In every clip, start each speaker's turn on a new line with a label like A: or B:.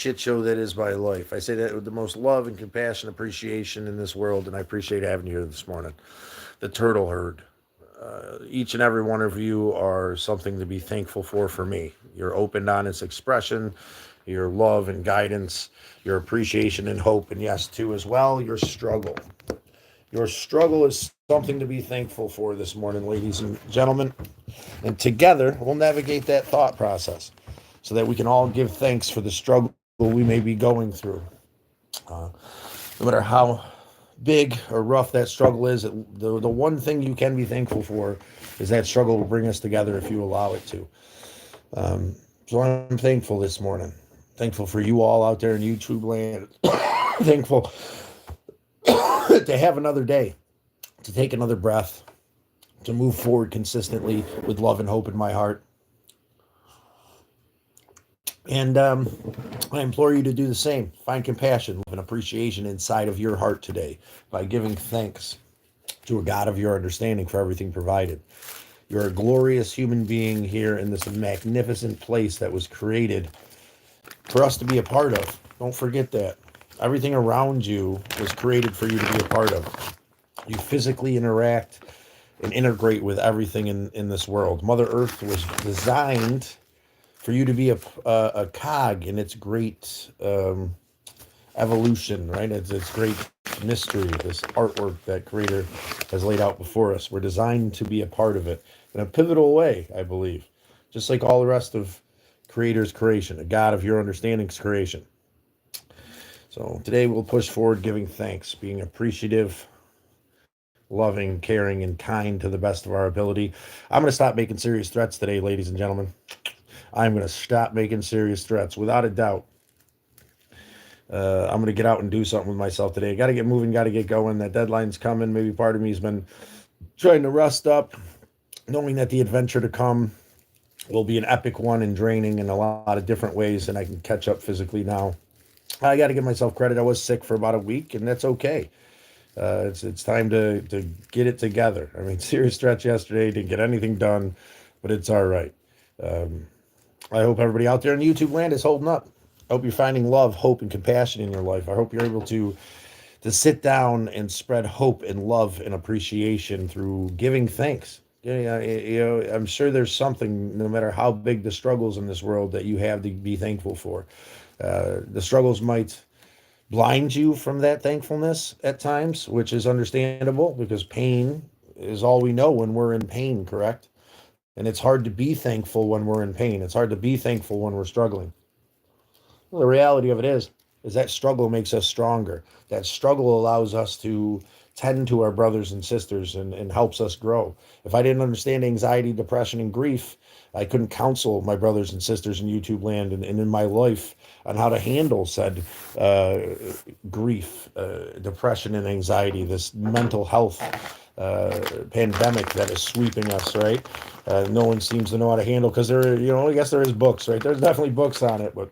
A: shit show that is my life. I say that with the most love and compassion, appreciation in this world, and I appreciate having you here this morning. The turtle herd. Each and every one of you are something to be thankful for me. Your open, honest expression, your love and guidance, your appreciation and hope, and yes, too, as well, your struggle. Your struggle is something to be thankful for this morning, ladies and gentlemen. And together, we'll navigate that thought process so that we can all give thanks for the struggle we may be going through. No matter how big or rough that struggle is, the one thing you can be thankful for is that struggle will bring us together if you allow it to. So I'm thankful this morning. Thankful for you all out there in YouTube land. Thankful to have another day, to take another breath, to move forward consistently with love and hope in my heart. And I implore you to do the same. Find compassion, love, and appreciation inside of your heart today by giving thanks to a God of your understanding for everything provided. You're a glorious human being here in this magnificent place that was created for us to be a part of. Don't forget that. Everything around you was created for you to be a part of. You physically interact and integrate with everything in this world. Mother Earth was designed for you to be a cog in its great evolution, right? It's great mystery, this artwork that Creator has laid out before us. We're designed to be a part of it in a pivotal way, I believe, just like all the rest of Creator's creation, a God of your understanding's creation. So today we'll push forward giving thanks, being appreciative, loving, caring, and kind to the best of our ability. I'm going to stop making serious threats today, ladies and gentlemen. I'm going to stop making serious threats, without a doubt. I'm going to get out and do something with myself today. Got to get moving, got to get going. That deadline's coming. Maybe part of me has been trying to rest up, knowing that the adventure to come will be an epic one and draining in a lot of different ways, and I can catch up physically now. I got to give myself credit. I was sick for about a week, and that's okay. It's time to get it together. I mean, serious stretch yesterday, didn't get anything done, but it's all right. I hope everybody out there in YouTube land is holding up. I hope you're finding love, hope, and compassion in your life. I hope you're able to sit down and spread hope and love and appreciation through giving thanks. Yeah, I'm sure there's something, no matter how big the struggles in this world, that you have to be thankful for. The struggles might blind you from that thankfulness at times, which is understandable because pain is all we know when we're in pain, correct? And it's hard to be thankful when we're in pain. It's hard to be thankful when we're struggling. Well, the reality of it is that struggle makes us stronger. That struggle allows us to tend to our brothers and sisters and helps us grow. If I didn't understand anxiety, depression, and grief, I couldn't counsel my brothers and sisters in YouTube land and in my life on how to handle said grief, depression, and anxiety, this mental health pandemic that is sweeping us, right? No one seems to know how to handle, because I guess there is books, right? There's definitely books on it, but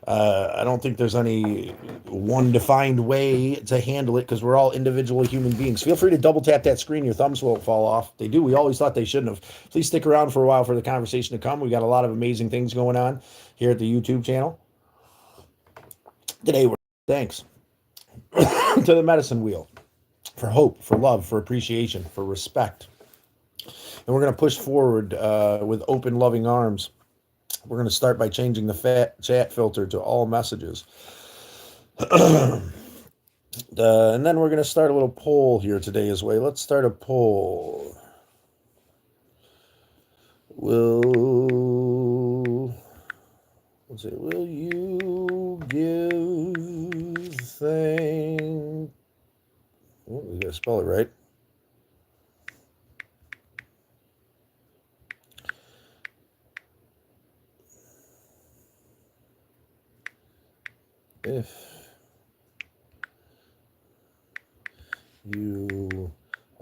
A: I don't think there's any one defined way to handle it, because we're all individual human beings. Feel free to double tap that screen. Your thumbs won't fall off. They do. We always thought they shouldn't have. Please stick around for a while for the conversation to come. We got a lot of amazing things going on here at the YouTube channel. Today, we're thanks to the medicine wheel for hope, for love, for appreciation, for respect. And we're going to push forward with open, loving arms. We're going to start by changing the chat filter to all messages. And then we're going to start a little poll here today as well. Let's start a poll. Will you give thanks? Oh, we got to spell it right. If you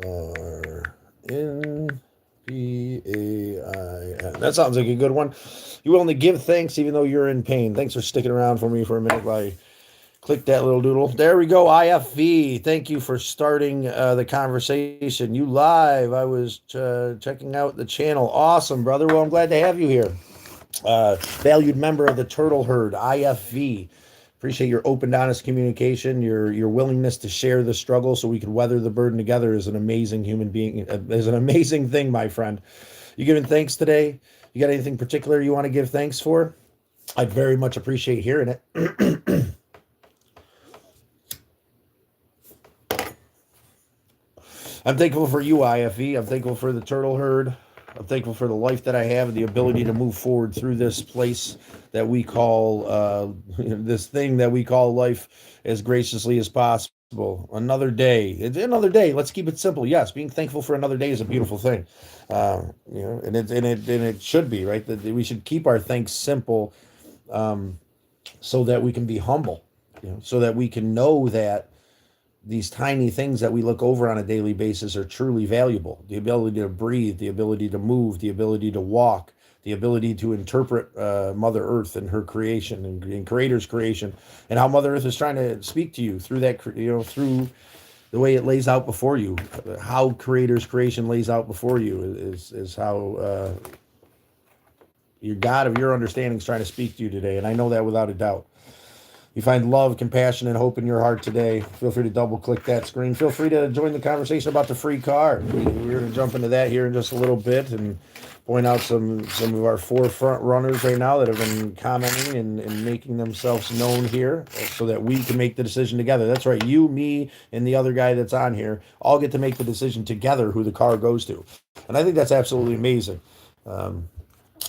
A: are in PAIN. That sounds like a good one. You only give thanks even though you're in pain. Thanks for sticking around for me for a minute while I click that little doodle. There we go, IFV. Thank you for starting the conversation. You live. I was checking out the channel. Awesome, brother. Well, I'm glad to have you here. Valued member of the turtle herd, IFV. Appreciate your open, honest communication, your willingness to share the struggle so we can weather the burden together is an amazing human being, is an amazing thing, my friend. You giving thanks today? You got anything particular you want to give thanks for? I'd very much appreciate hearing it. I'm thankful for you, IFE. I'm thankful for the turtle herd. I'm thankful for the life that I have and the ability to move forward through this place that we call, this thing that we call life as graciously as possible. Another day. It's another day. Let's keep it simple. Yes, being thankful for another day is a beautiful thing. And it should be, right? That we should keep our thanks simple, so that we can be humble, so that we can know that these tiny things that we look over on a daily basis are truly valuable. The ability to breathe, the ability to move, the ability to walk, the ability to interpret Mother Earth and her creation and Creator's creation, and how Mother Earth is trying to speak to you through that, through the way it lays out before you. How Creator's creation lays out before you is how your God of your understanding is trying to speak to you today, and I know that without a doubt. You find love, compassion, and hope in your heart today, feel free to double click that screen. Feel free to join the conversation about the free car. We're going to jump into that here in just a little bit and point out some of our forefront runners right now that have been commenting and making themselves known here so that we can make the decision together. That's right. You, me, and the other guy that's on here all get to make the decision together who the car goes to. And I think that's absolutely amazing.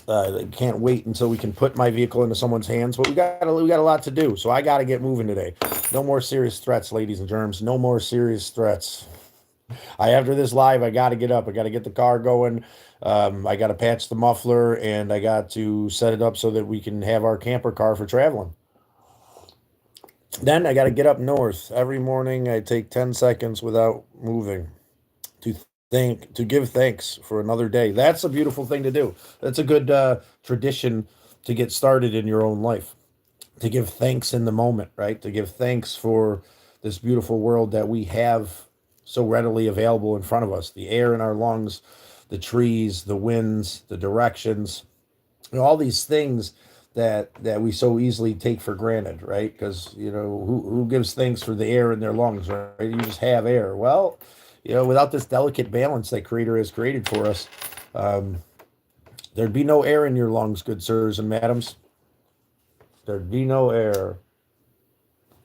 A: I can't wait until we can put my vehicle into someone's hands, but we got a lot to do, so I got to get moving today. No more serious threats, ladies and germs. No more serious threats. After this live, I got to get up. I got to get the car going. I got to patch the muffler, and I got to set it up so that we can have our camper car for traveling. Then I got to get up north every morning. I take 10 seconds without moving to to give thanks for another day. That's a beautiful thing to do. That's a good tradition to get started in your own life. To give thanks in the moment, right? To give thanks for this beautiful world that we have so readily available in front of us. The air in our lungs, the trees, the winds, the directions, all these things that we so easily take for granted, right? Because who gives thanks for the air in their lungs, right? You just have air. Well, without this delicate balance that Creator has created for us, there'd be no air in your lungs, good sirs and madams. There'd be no air.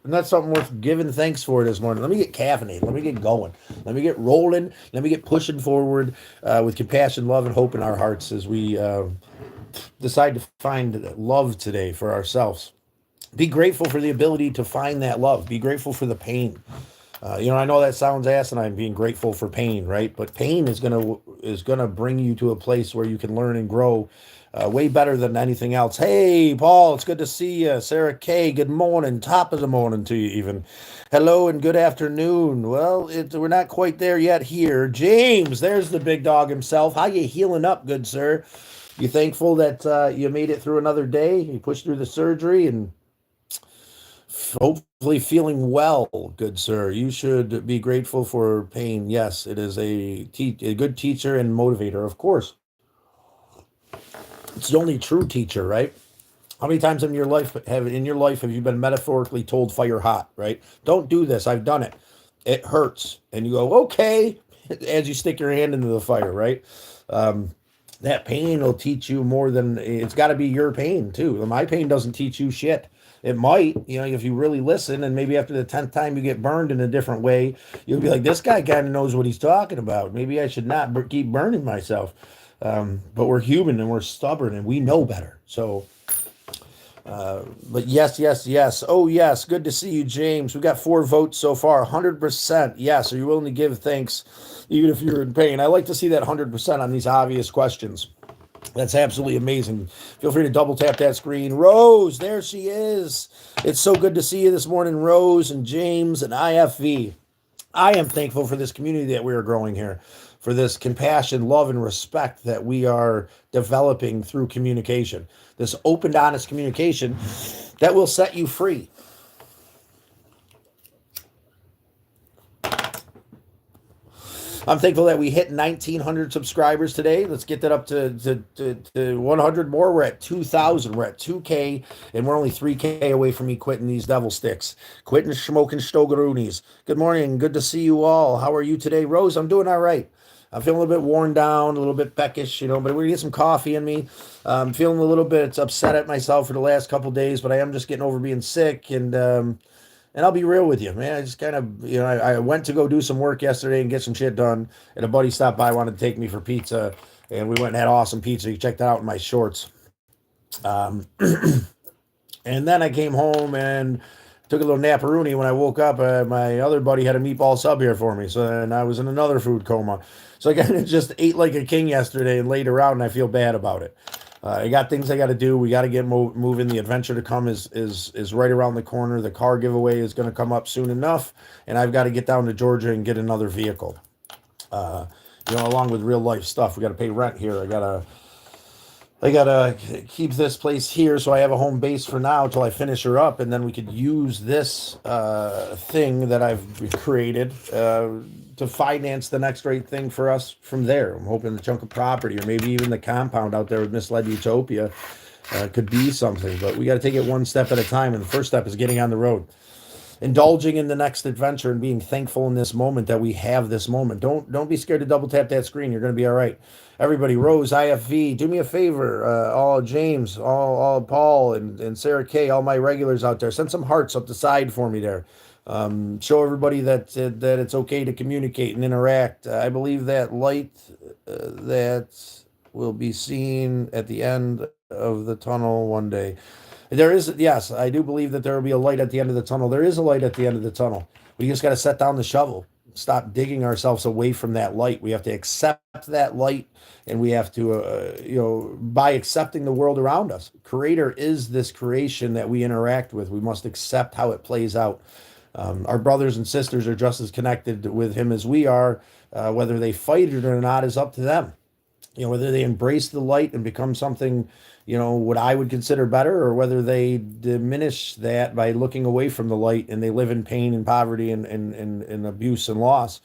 A: And that's something worth giving thanks for this morning. Let me get caffeinated. Let me get going. Let me get rolling. Let me get pushing forward with compassion, love, and hope in our hearts as we decide to find love today for ourselves. Be grateful for the ability to find that love. Be grateful for the pain. I know that sounds asinine, being grateful for pain, right? But pain is gonna bring you to a place where you can learn and grow way better than anything else. Hey, Paul, it's good to see you. Sarah K, good morning. Top of the morning to you, even. Hello and good afternoon. Well, we're not quite there yet here. James, there's the big dog himself. How you healing up, good sir? You thankful that you made it through another day? You pushed through the surgery and hopefully feeling well, good sir. You should be grateful for pain. Yes, it is a good teacher and motivator, of course. It's the only true teacher, right? How many times in your life have you been metaphorically told fire hot, right? Don't do this. I've done it. It hurts. And you go, okay, as you stick your hand into the fire, right? That pain will teach you more than it's got to be your pain too. My pain doesn't teach you shit. It might, if you really listen, and maybe after the 10th time you get burned in a different way, you'll be like, this guy kind of knows what he's talking about. Maybe I should not keep burning myself. But we're human and we're stubborn and we know better. So, but yes, yes, yes. Oh, yes. Good to see you, James. We got 4 votes so far. 100%. Yes. Are you willing to give thanks even if you're in pain? I like to see that 100% on these obvious questions. That's absolutely amazing. Feel free to double tap that screen. Rose, there she is. It's so good to see you this morning, Rose and James and IFV. I am thankful for this community that we are growing here, for this compassion, love, and respect that we are developing through communication. This open, honest communication that will set you free. I'm thankful that we hit 1,900 subscribers today. Let's get that up to 100 more. We're at 2,000. We're at 2K, and we're only 3K away from me quitting these devil sticks, quitting smoking stogaroonies. Good morning. Good to see you all. How are you today, Rose? I'm doing all right. I'm feeling a little bit worn down, a little bit peckish, but we're gonna get some coffee in me. I'm feeling a little bit upset at myself for the last couple of days, but I am just getting over being sick, and I'll be real with you, man. I just kind of, I went to go do some work yesterday and get some shit done, and a buddy stopped by, wanted to take me for pizza, and we went and had awesome pizza. You checked that out in my shorts. Um, and then I came home and took a little naparoonie. When I woke up, my other buddy had a meatball sub here for me, so then I was in another food coma. So I kind of just ate like a king yesterday and laid around, and I feel bad about it. I got things I got to do. We got to get moving. The adventure to come is right around the corner. The car giveaway is going to come up soon enough, and I've got to get down to Georgia and get another vehicle. Uh, Along with real life stuff, we got to pay rent here. I gotta keep this place here so I have a home base for now till I finish her up, and then we could use this thing that I've created to finance the next great thing for us from there. I'm hoping the chunk of property, or maybe even the compound out there with Misled Utopia, could be something. But we got to take it one step at a time, and the first step is getting on the road, indulging in the next adventure, and being thankful in this moment that we have this moment. Don't be scared to double tap that screen. You're going to be all right. Everybody, Rose, IFV, do me a favor. All James, all Paul, and Sarah K, all my regulars out there, send some hearts up the side for me there. Show everybody that it's okay to communicate and interact. I believe that light that will be seen at the end of the tunnel one day. There is, yes, I do believe that there will be a light at the end of the tunnel. There is a light at the end of the tunnel. We just got to set down the shovel, stop digging ourselves away from that light. We have to accept that light, and we have to, by accepting the world around us. Creator is this creation that we interact with. We must accept how it plays out. Our brothers and sisters are just as connected with him as we are. Whether they fight it or not is up to them. Whether they embrace the light and become something, what I would consider better, or whether they diminish that by looking away from the light and they live in pain and poverty and abuse and loss.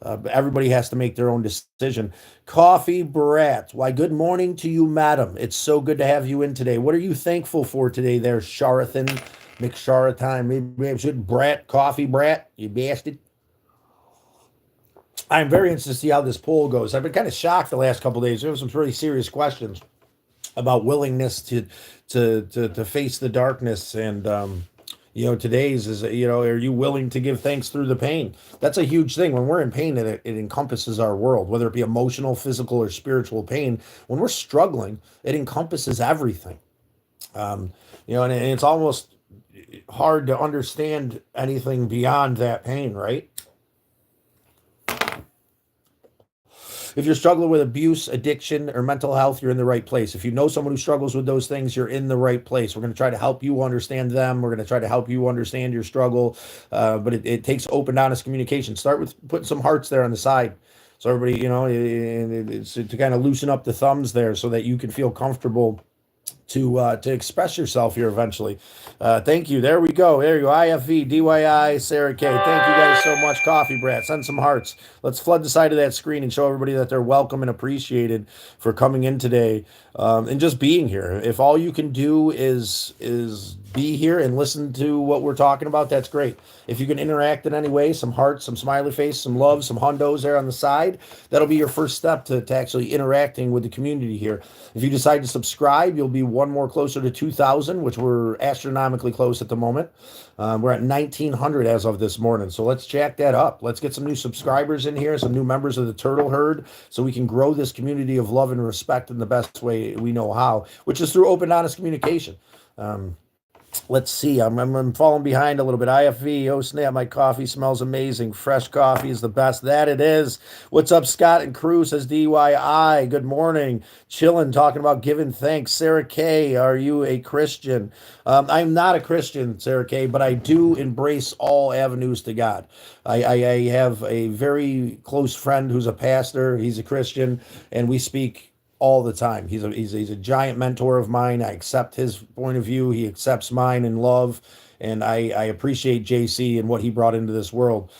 A: But everybody has to make their own decision. Coffee Brat, why, good morning to you, madam. It's so good to have you in today. What are you thankful for today there, Sharathan? McSharathan, maybe I should Brat, Coffee Brat, you bastard. I'm very interested to see how this poll goes. I've been kind of shocked the last couple of days. There were some pretty serious questions about willingness to face the darkness, and today's is, are you willing to give thanks through the pain? That's a huge thing. When we're in pain, it encompasses our world, whether it be emotional, physical, or spiritual pain. When we're struggling, it encompasses everything. And it's almost hard to understand anything beyond that pain, right? If you're struggling with abuse, addiction, or mental health, you're in the right place. If you know someone who struggles with those things, you're in the right place. We're going to try to help you understand them. We're going to try to help you understand your struggle. But it takes open, honest communication. Start with putting some hearts there on the side. So everybody, it's to kind of loosen up the thumbs there so that you can feel comfortable to express yourself here eventually. Thank you. There we go. There you go. IFV, DYI, Sarah K. Thank you guys so much. Coffee Brat. Send some hearts. Let's flood the side of that screen and show everybody that they're welcome and appreciated for coming in today, and just being here. If all you can do is be here and listen to what we're talking about, that's great. If you can interact in any way, some hearts, some smiley face, some love, some hundos there on the side, that'll be your first step to actually interacting with the community here. If you decide to subscribe, you'll be one more closer to 2,000, which we're astronomically close at the moment. We're at 1,900 as of this morning. So let's jack that up. Let's get some new subscribers in here, some new members of the Turtle Herd, so we can grow this community of love and respect in the best way we know how, which is through open, honest communication. Let's see. I'm falling behind a little bit. IFV. Oh snap! My coffee smells amazing. Fresh coffee is the best. That it is. What's up, Scott and Crew? Says DYI. Good morning. Chilling. Talking about giving thanks. Sarah K. Are you a Christian? I'm not a Christian, Sarah K. But I do embrace all avenues to God. I have a very close friend who's a pastor. He's a Christian, and we speak all the time. He's a giant mentor of mine. I accept his point of view. He accepts mine in love, and I appreciate JC and what he brought into this world.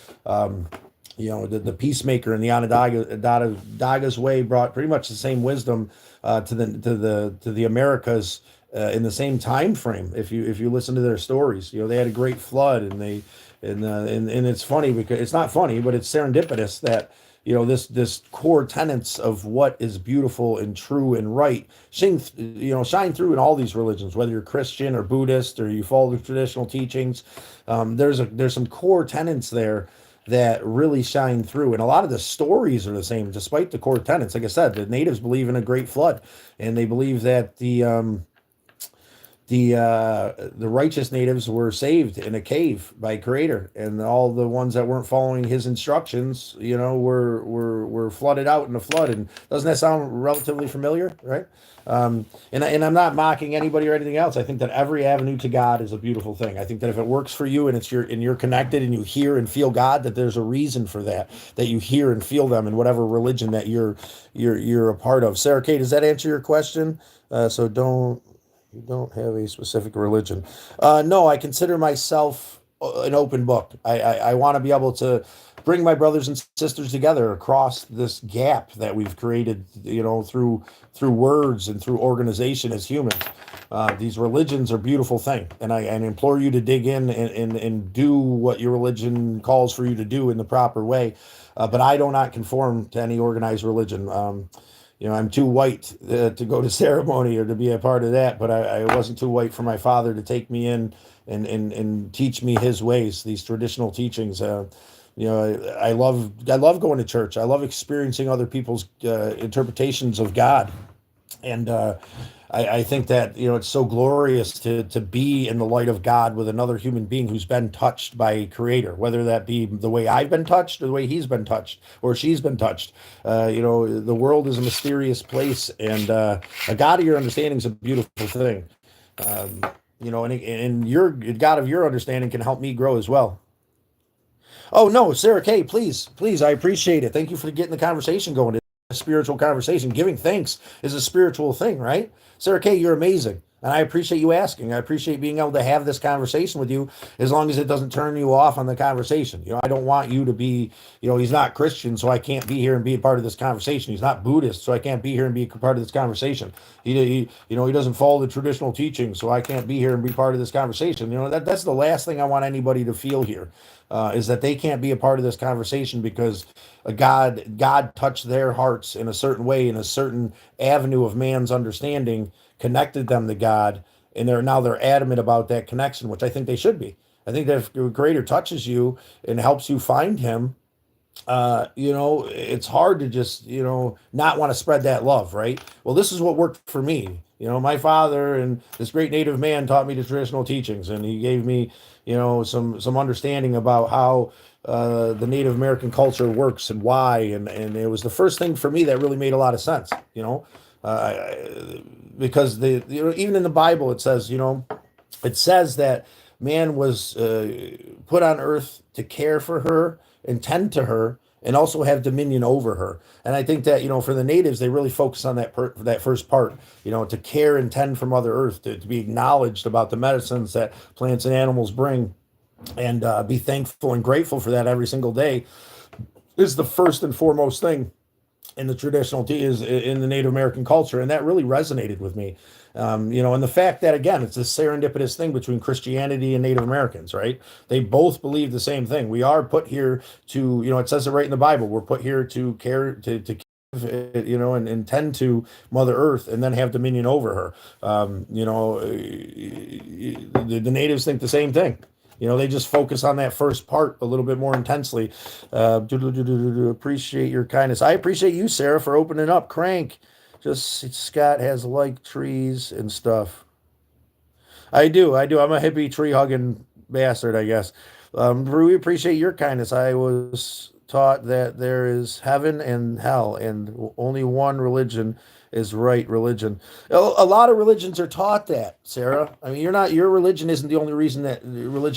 A: the peacemaker in the Onondaga's way brought pretty much the same wisdom to the Americas in the same time frame. If you listen to their stories, they had a great flood, and it's funny because it's not funny, but it's serendipitous that this core tenets of what is beautiful and true and right shine through in all these religions, whether you're Christian or Buddhist or you follow the traditional teachings. There's some core tenets there that really shine through. And a lot of the stories are the same, despite the core tenets. Like I said, the natives believe in a great flood, and they believe that the righteous natives were saved in a cave by Creator, and all the ones that weren't following His instructions, were flooded out in the flood. And doesn't that sound relatively familiar, right? And I'm not mocking anybody or anything else. I think that every avenue to God is a beautiful thing. I think that if it works for you and you're connected and you hear and feel God, that there's a reason for that. That you hear and feel them in whatever religion that you're a part of. Sarah Kay, does that answer your question? So don't You don't have a specific religion. No, I consider myself an open book. I want to be able to bring my brothers and sisters together across this gap that we've created, through words and through organization as humans. These religions are a beautiful thing, and I implore you to dig in and do what your religion calls for you to do in the proper way. But I do not conform to any organized religion. I'm too white to go to ceremony or to be a part of that, but I wasn't too white for my father to take me in and teach me his ways, these traditional teachings. I love going to church. I love experiencing other people's interpretations of God, and I think that it's so glorious to be in the light of God with another human being who's been touched by a Creator, whether that be the way I've been touched or the way he's been touched or she's been touched. The world is a mysterious place, and a God of your understanding is a beautiful thing. Um, and your God of your understanding can help me grow as well. Oh no, Sarah Kay, please, please, I appreciate it. Thank you for getting the conversation going. It's a spiritual conversation. Giving thanks is a spiritual thing, right? Sarah Kay, you're amazing. And I appreciate you asking. I appreciate being able to have this conversation with you as long as it doesn't turn you off on the conversation. I don't want you to be, he's not Christian, so I can't be here and be a part of this conversation. He's not Buddhist, so I can't be here and be a part of this conversation. He doesn't follow the traditional teaching, so I can't be here and be part of this conversation. That's the last thing I want anybody to feel here, is that they can't be a part of this conversation because God touched their hearts in a certain way, in a certain avenue of man's understanding, connected them to God, and they're adamant about that connection, which I think they should be. I think that if the Creator touches you and helps you find Him, it's hard to just, not want to spread that love, right? Well, this is what worked for me. My father and this great native man taught me the traditional teachings, and he gave me, some understanding about how the Native American culture works and why, and it was the first thing for me that really made a lot of sense, uh, because even in the Bible it says that man was put on earth to care for her and tend to her and also have dominion over her. And I think that for the natives, they really focus on that first part, to care and tend from Mother Earth, to be acknowledged about the medicines that plants and animals bring, and be thankful and grateful for that every single day is the first and foremost thing in the traditional tea is in the Native American culture, and that really resonated with me. And the fact that again, it's this serendipitous thing between Christianity and Native Americans, right? They both believe the same thing. We are put here to, it says it right in the Bible. We're put here to care, to give, and tend to Mother Earth, and then have dominion over her. The natives think the same thing. They just focus on that first part a little bit more intensely. Appreciate your kindness. I appreciate you, Sarah, for opening up. Crank. Just Scott has like trees and stuff. I do. I do. I'm a hippie tree hugging bastard, I guess. We appreciate your kindness. I was taught that there is heaven and hell, and only one religion is right religion. A lot of religions are taught that, Sarah. I mean, your religion isn't the only religion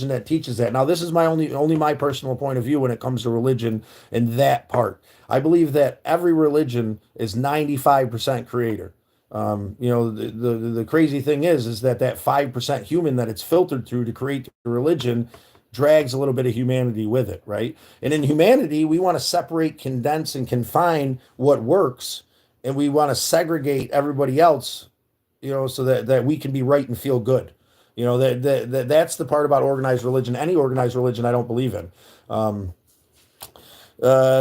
A: that teaches that. Now, this is only my personal point of view when it comes to religion and that part. I believe that every religion is 95% creator. The crazy thing is that 5% human that it's filtered through to create the religion drags a little bit of humanity with it, right? And in humanity, we want to separate, condense, and confine what works, and we want to segregate everybody else, so that we can be right and feel good. That's the part about organized religion. Any organized religion, I don't believe in. Um,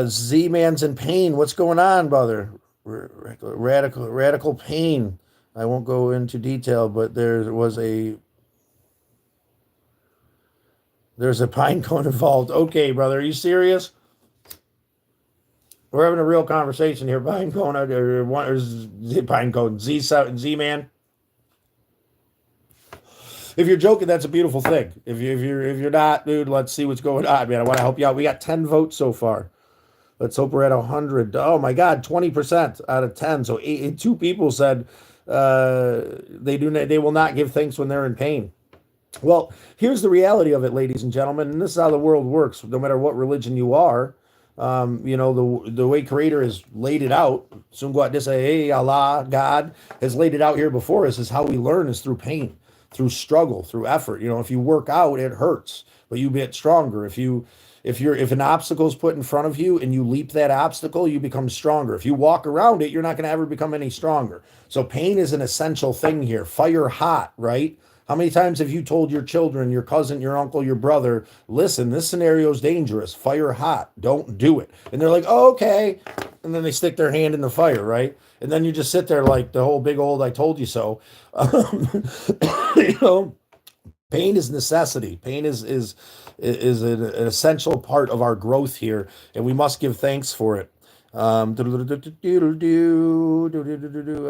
A: Z Man's in pain. What's going on, brother? Radical pain. I won't go into detail, but there's a pine cone involved. Okay, brother, are you serious? We're having a real conversation here. Pine cone or pine cone Z Man. If you're joking, that's a beautiful thing. If you're not, dude, let's see what's going on, man. I want to help you out. We got 10 votes so far. Let's hope we're at 100. Oh my God, 20% out of 10. So two people said they will not give thanks when they're in pain. Well, here's the reality of it, ladies and gentlemen, and this is how the world works. No matter what religion you are, the way Creator has laid it out, Sungwat Disa, hey, Allah, God has laid it out here before us. Is how we learn is through pain, through struggle, through effort. If you work out, it hurts, but you get stronger. If an obstacle is put in front of you and you leap that obstacle, you become stronger. If you walk around it, you're not going to ever become any stronger. So pain is an essential thing here. Fire hot, right? How many times have you told your children, your cousin, your uncle, your brother, listen, this scenario is dangerous. Fire hot. Don't do it. And they're like, oh, okay. And then they stick their hand in the fire, right? And then you just sit there like the whole big old I told you so. you know, Pain is necessity. Pain is an essential part of our growth here, and we must give thanks for it. I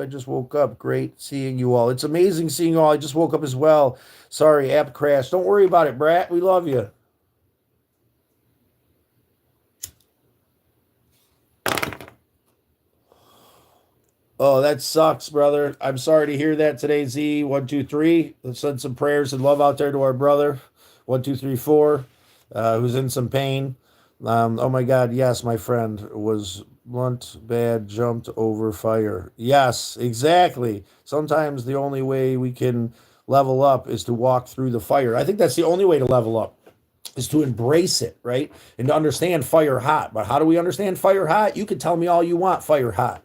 A: just woke up. Great seeing you all. It's amazing seeing you all. I just woke up as well. Sorry, app crash. Don't worry about it, Brat. We love you. Oh, that sucks, brother. I'm sorry to hear that today, Z. One, two, three. Let's send some prayers and love out there to our brother. One, two, three, four, who's in some pain. Oh my God, yes, my friend was blunt, bad, jumped over fire. Yes, exactly. Sometimes the only way we can level up is to walk through the fire. I think that's the only way to level up is to embrace it, right? And to understand fire hot. But how do we understand fire hot? You can tell me all you want, fire hot.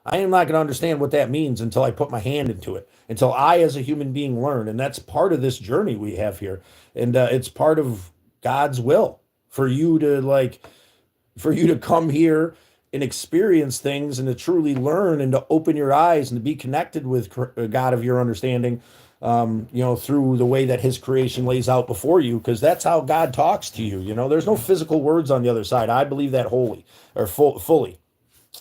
A: I am not going to understand what that means until I put my hand into it, until I, as a human being, learn. And that's part of this journey we have here. And it's part of God's will for you to come here and experience things and to truly learn and to open your eyes and to be connected with God of your understanding, through the way that his creation lays out before you, because that's how God talks to you. There's no physical words on the other side. I believe that wholly or fully.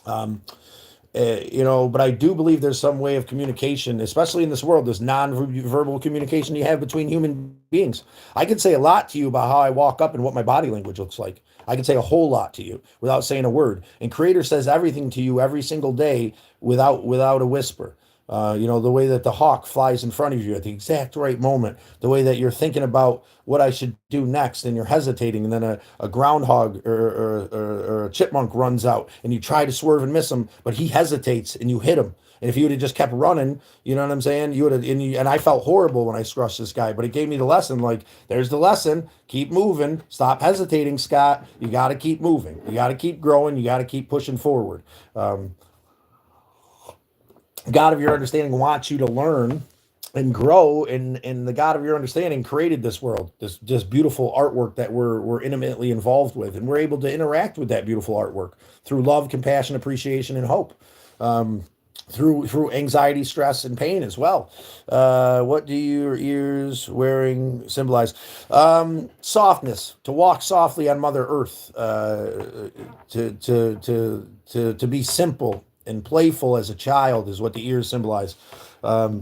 A: But I do believe there's some way of communication, especially in this world, this non-verbal communication you have between human beings. I can say a lot to you about how I walk up and what my body language looks like. I can say a whole lot to you without saying a word. And Creator says everything to you every single day without a whisper. The way that the hawk flies in front of you at the exact right moment, the way that you're thinking about what I should do next and you're hesitating, and then a groundhog or a chipmunk runs out and you try to swerve and miss him, but he hesitates and you hit him. And if you would have just kept running, you know what I'm saying? You would have, and I felt horrible when I crushed this guy, but it gave me the lesson. Like, there's the lesson. Keep moving. Stop hesitating, Scott. You got to keep moving. You got to keep growing. You got to keep pushing forward. God of your understanding wants you to learn and grow, and the God of your understanding created this world, this beautiful artwork that we're intimately involved with, and we're able to interact with that beautiful artwork through love, compassion, appreciation, and hope. Through anxiety, stress, and pain as well. What do your ears wearing symbolize? Softness, to walk softly on Mother Earth, to be simple and playful as a child is what the ears symbolize. I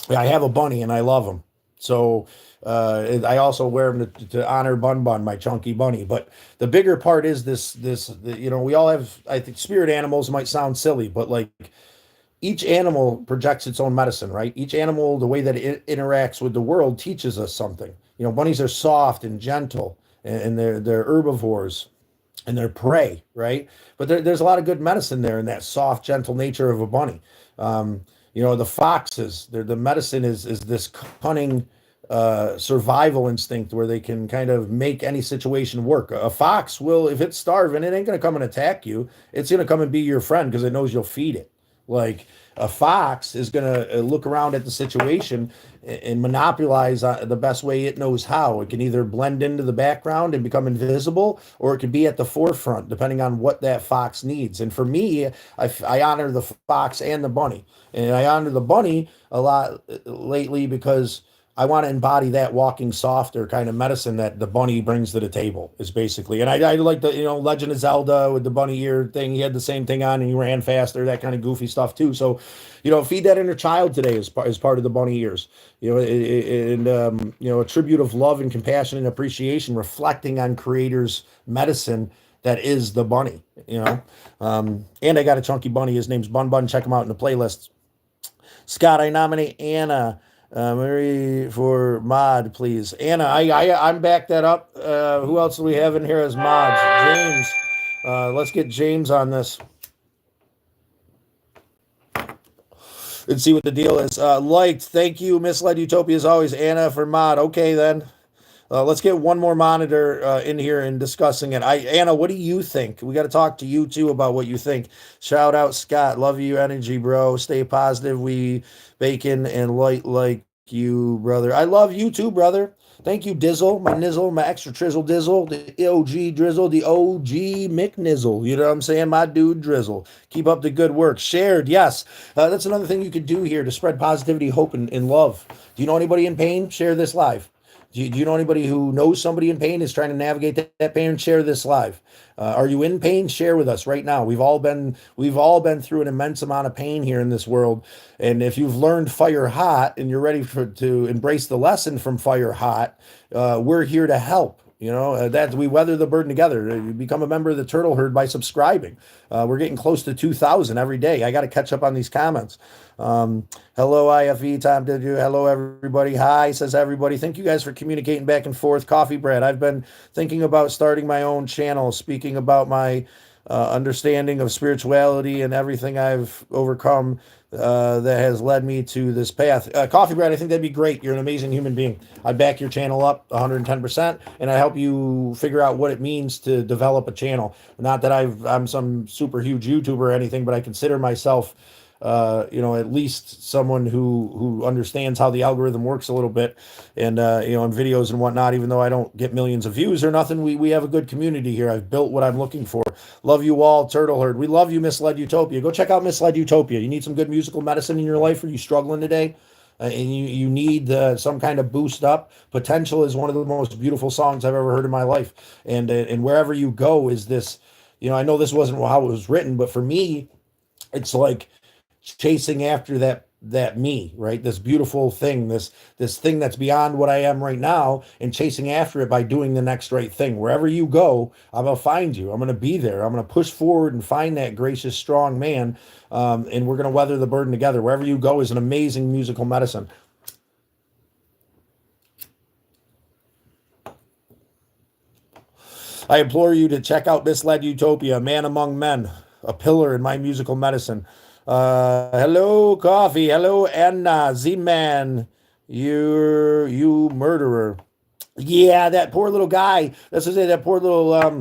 A: have a bunny and I love him. So I also wear them to honor Bun Bun, my chunky bunny. But the bigger part is we all have, I think spirit animals might sound silly, but like each animal projects its own medicine, right? Each animal, the way that it interacts with the world teaches us something. Bunnies are soft and gentle, and they're herbivores and they're prey, right? But there's a lot of good medicine there in that soft, gentle nature of a bunny. The foxes, the medicine is this cunning, survival instinct where they can kind of make any situation work. A fox will, if it's starving, it ain't going to come and attack you. It's going to come and be your friend because it knows you'll feed it. Like a fox is going to look around at the situation and monopolize the best way it knows how. It can either blend into the background and become invisible, or it could be at the forefront, depending on what that fox needs. And for me, I honor the fox and the bunny. And I honor the bunny a lot lately because I want to embody that walking softer kind of medicine that the bunny brings to the table is basically. And I like the, Legend of Zelda with the bunny ear thing. He had the same thing on and he ran faster, that kind of goofy stuff too. So, feed that inner child today as part of the bunny ears, and, a tribute of love and compassion and appreciation reflecting on creators medicine that is the bunny, and I got a chunky bunny. His name's Bun Bun. Check him out in the playlist. Scott, I nominate Anna Mary for mod, please. Anna, I'm back that up. Who else do we have in here as mods? James. Let's get James on this and see what the deal is. Liked. Thank you, Misled Utopia, as always. Anna for mod. Okay, then. Let's get one more monitor in here and discussing it. Anna, what do you think? We got to talk to you too about what you think. Shout out Scott, love you, energy, bro. Stay positive. We bacon and light like you, brother. I love you too, brother. Thank you, Dizzle, my Nizzle, my extra Trizzle Dizzle, the OG Drizzle, the OG McNizzle. You know what I'm saying? My dude Drizzle. Keep up the good work. Shared, yes. That's another thing you could do here to spread positivity, hope, and love. Do you know anybody in pain? Share this live. Do you know anybody who knows somebody in pain is trying to navigate that pain? Share this live. Are you in pain? Share with us right now. We've all been through an immense amount of pain here in this world, and if you've learned fire hot and you're ready to embrace the lesson from fire hot, we're here to help. That we weather the burden together. You become a member of the Turtle Herd by subscribing. We're getting close to 2,000 every day. I got to catch up on these comments. Hello, IFE. Time to do. Hello, everybody. Hi, says everybody. Thank you guys for communicating back and forth. Coffee Bread. I've been thinking about starting my own channel, speaking about my understanding of spirituality and everything I've overcome that has led me to this path. Coffee Bread, I think that'd be great. You're an amazing human being. I back your channel up 110%, and I help you figure out what it means to develop a channel. Not that I'm some super huge YouTuber or anything, but I consider myself at least someone who understands how the algorithm works a little bit, and in videos and whatnot. Even though I don't get millions of views or nothing, we have a good community here. I've built what I'm looking for. Love you all, Turtle Herd. We love you, Misled Utopia. Go check out Misled Utopia. You need some good musical medicine in your life? Are you struggling today? And you need some kind of boost up. Potential is one of the most beautiful songs I've ever heard in my life. And wherever you go is this. I know this wasn't how it was written, but for me, it's like chasing after that me, right? This beautiful thing, this thing that's beyond what I am right now, and chasing after it by doing the next right thing. Wherever you go, I'm gonna find you. I'm gonna be there. I'm gonna push forward and find that gracious, strong man, and we're gonna weather the burden together. Wherever you go is an amazing musical medicine. I implore you to check out Misled Utopia, Man Among Men, a pillar in my musical medicine. Hello, Coffee. Hello, Anna. Z-Man. You murderer. Yeah, that poor little guy. Let's just say that poor little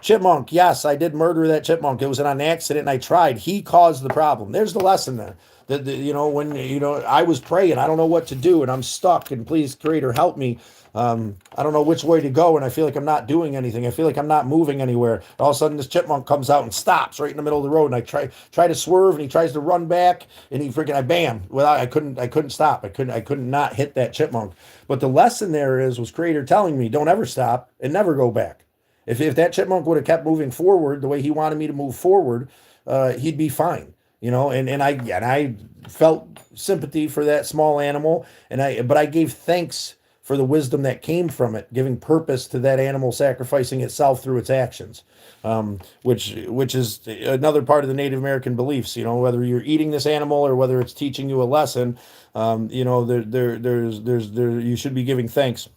A: chipmunk. Yes, I did murder that chipmunk. It was an accident, and I tried. He caused the problem. There's the lesson there. When I was praying, I don't know what to do, and I'm stuck. And please, Creator, help me. I don't know which way to go, and I feel like I'm not doing anything. I feel like I'm not moving anywhere. All of a sudden, this chipmunk comes out and stops right in the middle of the road, and I try to swerve, and he tries to run back, and I bam! Well, I couldn't stop. I couldn't not hit that chipmunk. But the lesson there was Creator telling me, don't ever stop and never go back. If that chipmunk would have kept moving forward the way he wanted me to move forward, he'd be fine. And I felt sympathy for that small animal, but I gave thanks for the wisdom that came from it, giving purpose to that animal sacrificing itself through its actions, which is another part of the Native American beliefs. Whether you're eating this animal or whether it's teaching you a lesson, you should be giving thanks.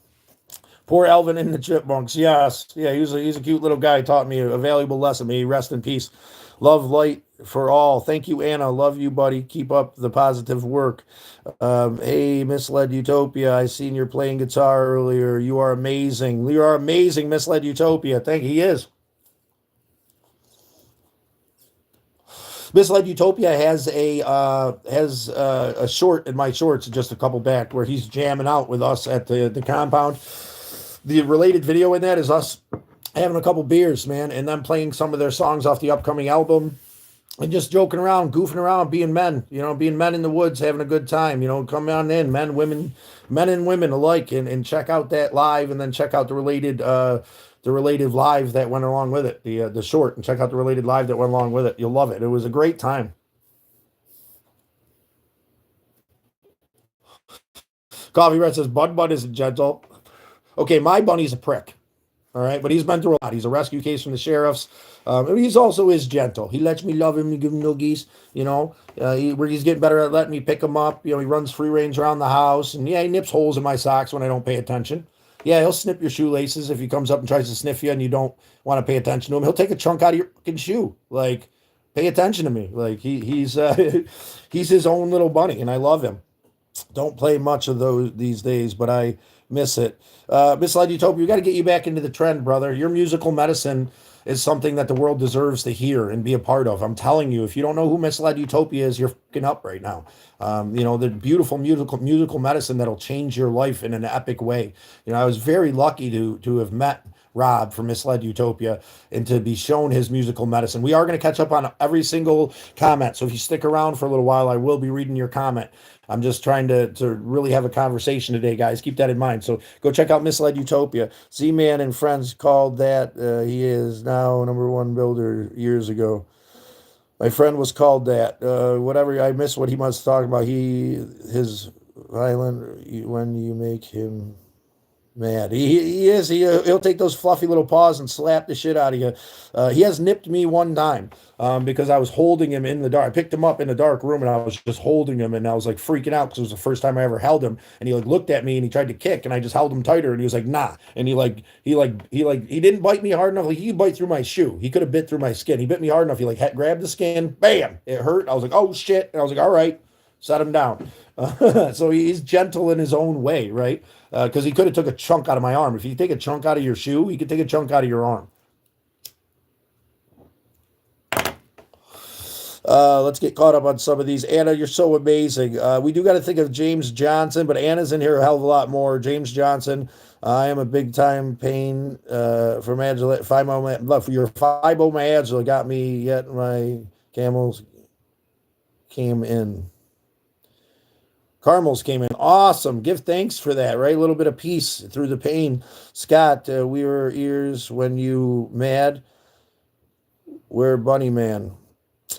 A: Poor Elvin and the Chipmunks. Yes, yeah, he's a cute little guy. Taught me a valuable lesson. May he rest in peace. Love light for all. Thank you, Anna. Love you, buddy. Keep up the positive work. Hey, Misled Utopia. I seen you're playing guitar earlier. You are amazing. You are amazing, Misled Utopia. Thank you. He is. Misled Utopia has a short in my shorts, just a couple back, where he's jamming out with us at the compound. The related video in that is us having a couple beers, man, and then playing some of their songs off the upcoming album and just joking around, goofing around, being men, being men in the woods, having a good time, come on in, men and women alike, and check out that live, and then check out the related live that went along with it, the short, and check out the related live that went along with it. You'll love it. It was a great time. Coffee Red says Bud isn't gentle. Okay, my bunny's a prick. All right, but he's been through a lot. He's a rescue case from the sheriffs. He's also is gentle. He lets me love him and give him noogies. Where he's getting better at letting me pick him up. He runs free range around the house, and yeah, he nips holes in my socks when I don't pay attention. Yeah, he'll snip your shoelaces if he comes up and tries to sniff you and you don't want to pay attention to him. He'll take a chunk out of your fucking shoe. Like, pay attention to me. Like he's he's his own little bunny, and I love him. Don't play much of those these days, but I miss it. Misled Utopia, we got to get you back into the trend, brother. Your musical medicine is something that the world deserves to hear and be a part of. I'm telling you, if you don't know who Misled Utopia is, you're fucking up right now. The beautiful musical medicine that'll change your life in an epic way. I was very lucky to have met Rob from Misled Utopia and to be shown his musical medicine. We are going to catch up on every single comment. So if you stick around for a little while, I will be reading your comment. I'm just trying to really have a conversation today, guys. Keep that in mind. So go check out Misled Utopia. Z-Man and Friends called that. He is now number one builder years ago. My friend was called that. Whatever, I missed what he must talk about. His violent when you make him mad. He is. He'll take those fluffy little paws and slap the shit out of you. He has nipped me one time because I was holding him in the dark. I picked him up in a dark room and I was just holding him and I was like freaking out because it was the first time I ever held him. And he like looked at me and he tried to kick and I just held him tighter and he was like nah. And he didn't bite me hard enough. Like he could bite through my shoe. He could have bit through my skin. He bit me hard enough. He like grabbed the skin. Bam! It hurt. I was like oh shit. And I was like all right. Set him down. So he's gentle in his own way, right? Because he could have took a chunk out of my arm. If you take a chunk out of your shoe, he could take a chunk out of your arm. Let's get caught up on some of these. Anna, you're so amazing. We do got to think of James Johnson, but Anna's in here a hell of a lot more. James Johnson, I am a big time pain for your fibromyalgia got me yet my camels came in. Caramels came in. Awesome. Give thanks for that, right? A little bit of peace through the pain. Scott, we were ears when you mad. We're bunny man.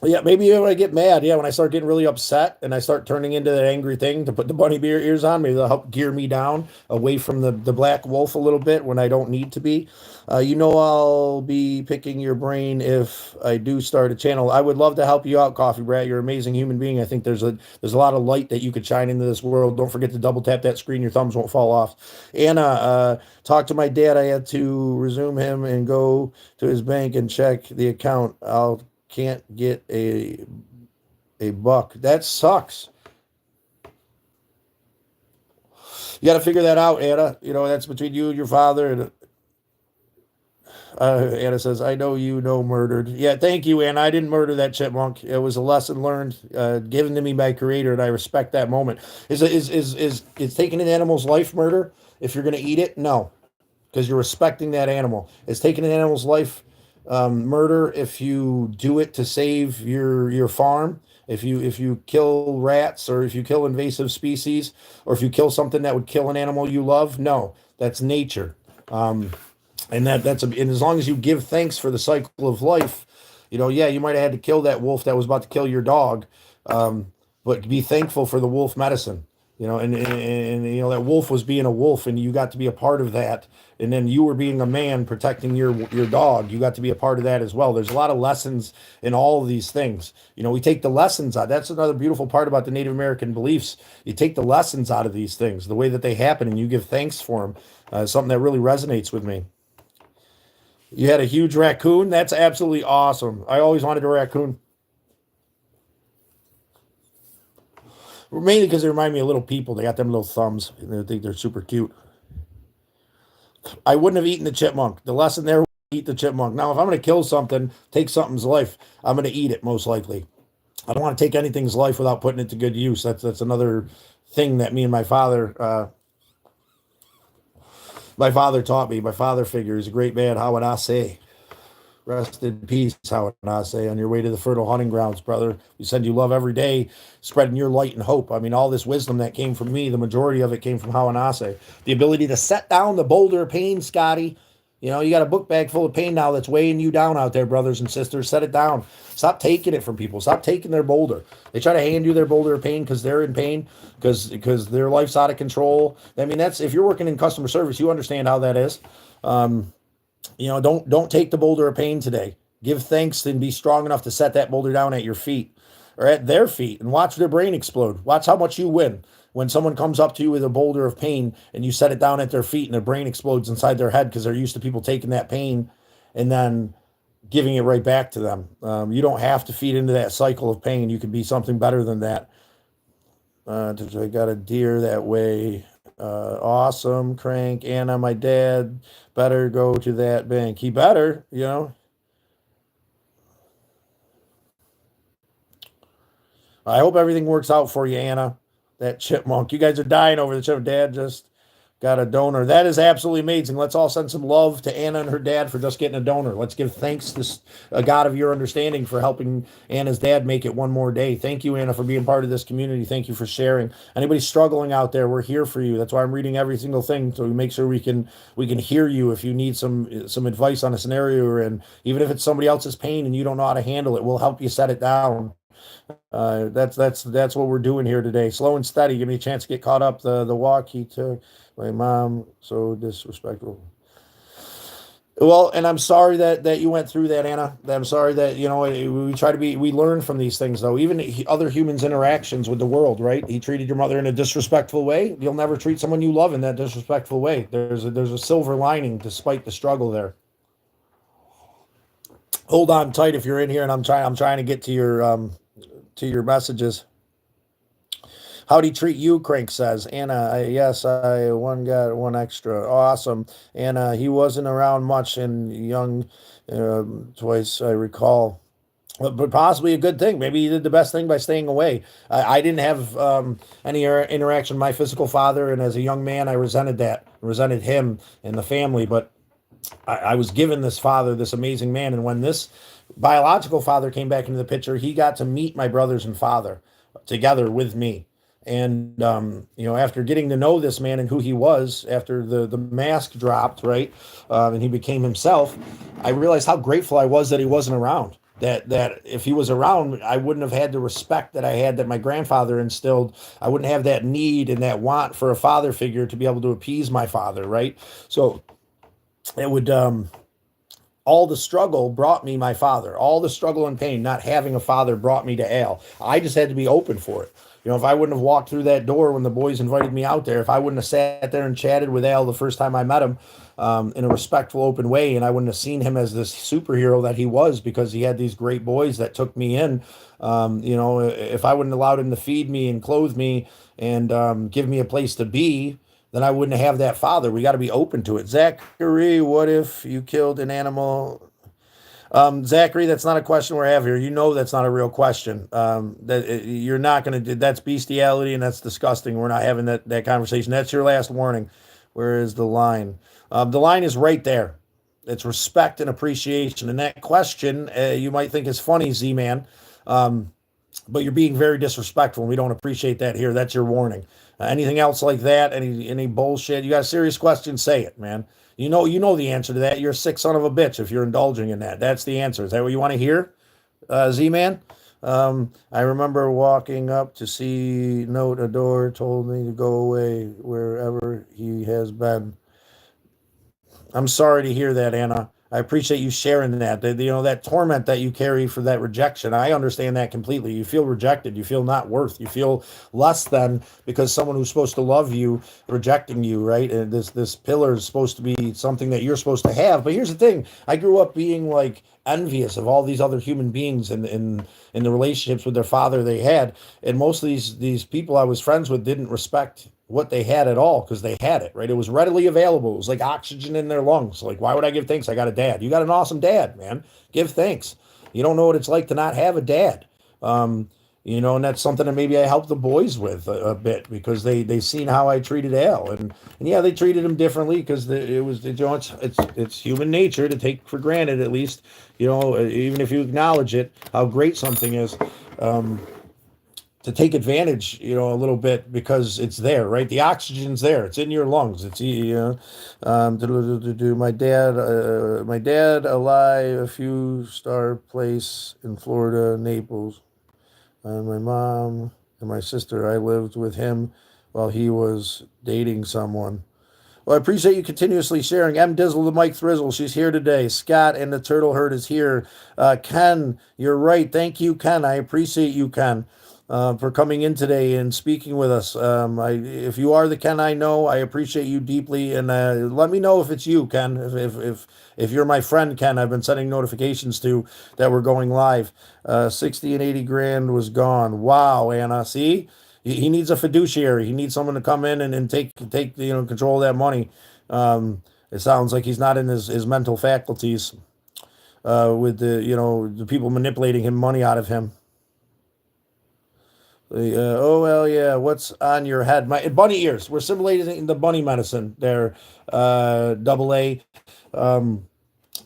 A: Yeah, maybe when I get mad, yeah, when I start getting really upset and I start turning into that angry thing to put the bunny beer ears on, maybe they'll help gear me down away from the black wolf a little bit when I don't need to be. I'll be picking your brain if I do start a channel. I would love to help you out, Coffee Brat. You're an amazing human being. I think there's a lot of light that you could shine into this world. Don't forget to double tap that screen. Your thumbs won't fall off. Anna, talk to my dad. I had to resume him and go to his bank and check the account. I'll can't get a buck. That sucks. You got to figure that out, Anna. That's between you and your father. And Anna says, "I know you know murdered." Yeah, thank you, Anna. I didn't murder that chipmunk. It was a lesson learned, given to me by Creator, and I respect that moment. Is taking an animal's life murder? If you're going to eat it, no, because you're respecting that animal. Is taking an animal's life murder if you do it to save your farm? If you kill rats or if you kill invasive species or if you kill something that would kill an animal you love, no, that's nature. And as long as you give thanks for the cycle of life, yeah, you might have had to kill that wolf that was about to kill your dog, but be thankful for the wolf medicine. And that wolf was being a wolf, and you got to be a part of that. And then you were being a man protecting your dog. You got to be a part of that as well. There's a lot of lessons in all of these things. We take the lessons out. That's another beautiful part about the Native American beliefs. You take the lessons out of these things, the way that they happen, and you give thanks for them. Something that really resonates with me. You had a huge raccoon? That's absolutely awesome. I always wanted a raccoon. Mainly because they remind me of little people. They got them little thumbs. And they think they're super cute. I wouldn't have eaten the chipmunk. The lesson there was eat the chipmunk. Now, if I'm going to kill something, take something's life, I'm going to eat it most likely. I don't want to take anything's life without putting it to good use. That's another thing that me and my father taught me. My father figure is a great man. How would I say? Rest in peace, how would I say, on your way to the fertile hunting grounds, brother. You send you love every day, spreading your light and hope. I mean, all this wisdom that came from me, the majority of it came from Hawanase. The ability to set down the boulder of pain, Scotty. You know, you got a book bag full of pain now that's weighing you down out there, brothers and sisters. Set it down. Stop taking it from people. Stop taking their boulder. They try to hand you their boulder of pain because they're in pain, because their life's out of control. I mean, that's if you're working in customer service, you understand how that is. You know, don't take the boulder of pain today. Give thanks and be strong enough to set that boulder down at your feet or at their feet and watch their brain explode. Watch how much you win when someone comes up to you with a boulder of pain and you set it down at their feet and their brain explodes inside their head because they're used to people taking that pain and then giving it right back to them. You don't have to feed into that cycle of pain. You can be something better than that. I got a deer that way. Awesome, Crank. Anna, my dad better go to that bank. He better, you know. I hope everything works out for you, Anna. That chipmunk. You guys are dying over the chipmunk. Dad just got a donor. That is absolutely amazing. Let's all send some love to Anna and her dad for just getting a donor. Let's give thanks to a God of your understanding for helping Anna's dad make it one more day. Thank you, Anna, for being part of this community. Thank you for sharing. Anybody struggling out there, we're here for you. That's why I'm reading every single thing so we make sure we can hear you if you need some advice on a scenario you're in. Even if it's somebody else's pain and you don't know how to handle it, we'll help you set it down. That's what we're doing here today. Slow and steady. Give me a chance to get caught up. The walk he took. My mom so disrespectful. Well, and I'm sorry that you went through that, Anna. I'm sorry that we try to be. We learn from these things, though. Even other humans' interactions with the world, right? He treated your mother in a disrespectful way. You'll never treat someone you love in that disrespectful way. There's a silver lining despite the struggle there. Hold on tight if you're in here, and I'm trying to get to your messages. How'd he treat you? Crank says. Anna, yes, I one got one extra. Awesome. Anna, he wasn't around much and young twice, I recall. But possibly a good thing. Maybe he did the best thing by staying away. I didn't have any interaction with my physical father, and as a young man, I resented that, resented him and the family. But I was given this father, this amazing man. And when this biological father came back into the picture, he got to meet my brothers and father together with me. And after getting to know this man and who he was, after the mask dropped, right, and he became himself, I realized how grateful I was that he wasn't around. That if he was around, I wouldn't have had the respect that I had that my grandfather instilled. I wouldn't have that need and that want for a father figure to be able to appease my father, right? So it would all the struggle brought me my father. All the struggle and pain, not having a father, brought me to Al. I just had to be open for it. If I wouldn't have walked through that door when the boys invited me out there, if I wouldn't have sat there and chatted with Al the first time I met him in a respectful, open way, and I wouldn't have seen him as this superhero that he was because he had these great boys that took me in, if I wouldn't allowed him to feed me and clothe me and give me a place to be, then I wouldn't have that father. We got to be open to it. Zachary, what if you killed an animal? Zachary, that's not a question we're having here. You know that's not a real question. You're not going to do that's bestiality and that's disgusting. We're not having that conversation. That's your last warning. Where is the line? The line is right there. It's respect and appreciation. And that question, you might think is funny, Z-Man. But you're being very disrespectful, and we don't appreciate that here. That's your warning. Anything else like that? Any bullshit? You got a serious question? Say it, man. You know the answer to that. You're a sick son of a bitch if you're indulging in that. That's the answer. Is that what you want to hear, Z-Man? I remember walking up to see note a door told me to go away wherever he has been. I'm sorry to hear that, Anna. I appreciate you sharing that. That torment that you carry for that rejection. I understand that completely. You feel rejected. You feel not worth. You feel less than because someone who's supposed to love you rejecting you, right? And this pillar is supposed to be something that you're supposed to have. But here's the thing: I grew up being like envious of all these other human beings and in the relationships with their father they had, and most of these people I was friends with didn't respect what they had at all because they had it, right? It was readily available. It was like oxygen in their lungs. Like, why would I give thanks? I got a dad. You got an awesome dad, man. Give thanks. You don't know what it's like to not have a dad. And that's something that maybe I helped the boys with a bit because they seen how I treated Al, and yeah, they treated him differently because it was it's human nature to take for granted at least, even if you acknowledge it, how great something is. To take advantage, a little bit because it's there, right? The oxygen's there. It's in your lungs. My dad alive, a few star place in Florida, Naples. My mom and my sister, I lived with him while he was dating someone. Well, I appreciate you continuously sharing. M. Dizzle, the Mike Thrizzle, she's here today. Scott and the Turtle Herd is here. Ken, you're right. Thank you, Ken. I appreciate you, Ken, for coming in today and speaking with us. If you are the Ken I know, I appreciate you deeply. And let me know if it's you, Ken. If you're my friend, Ken, I've been sending notifications to that we're going live. 60 and 80 grand was gone. Wow, Anna. See? He needs a fiduciary. He needs someone to come in and take control of that money. It sounds like he's not in his mental faculties with the people manipulating him money out of him. Oh well, yeah. What's on your head? My bunny ears. We're simulating the bunny medicine there. Double A.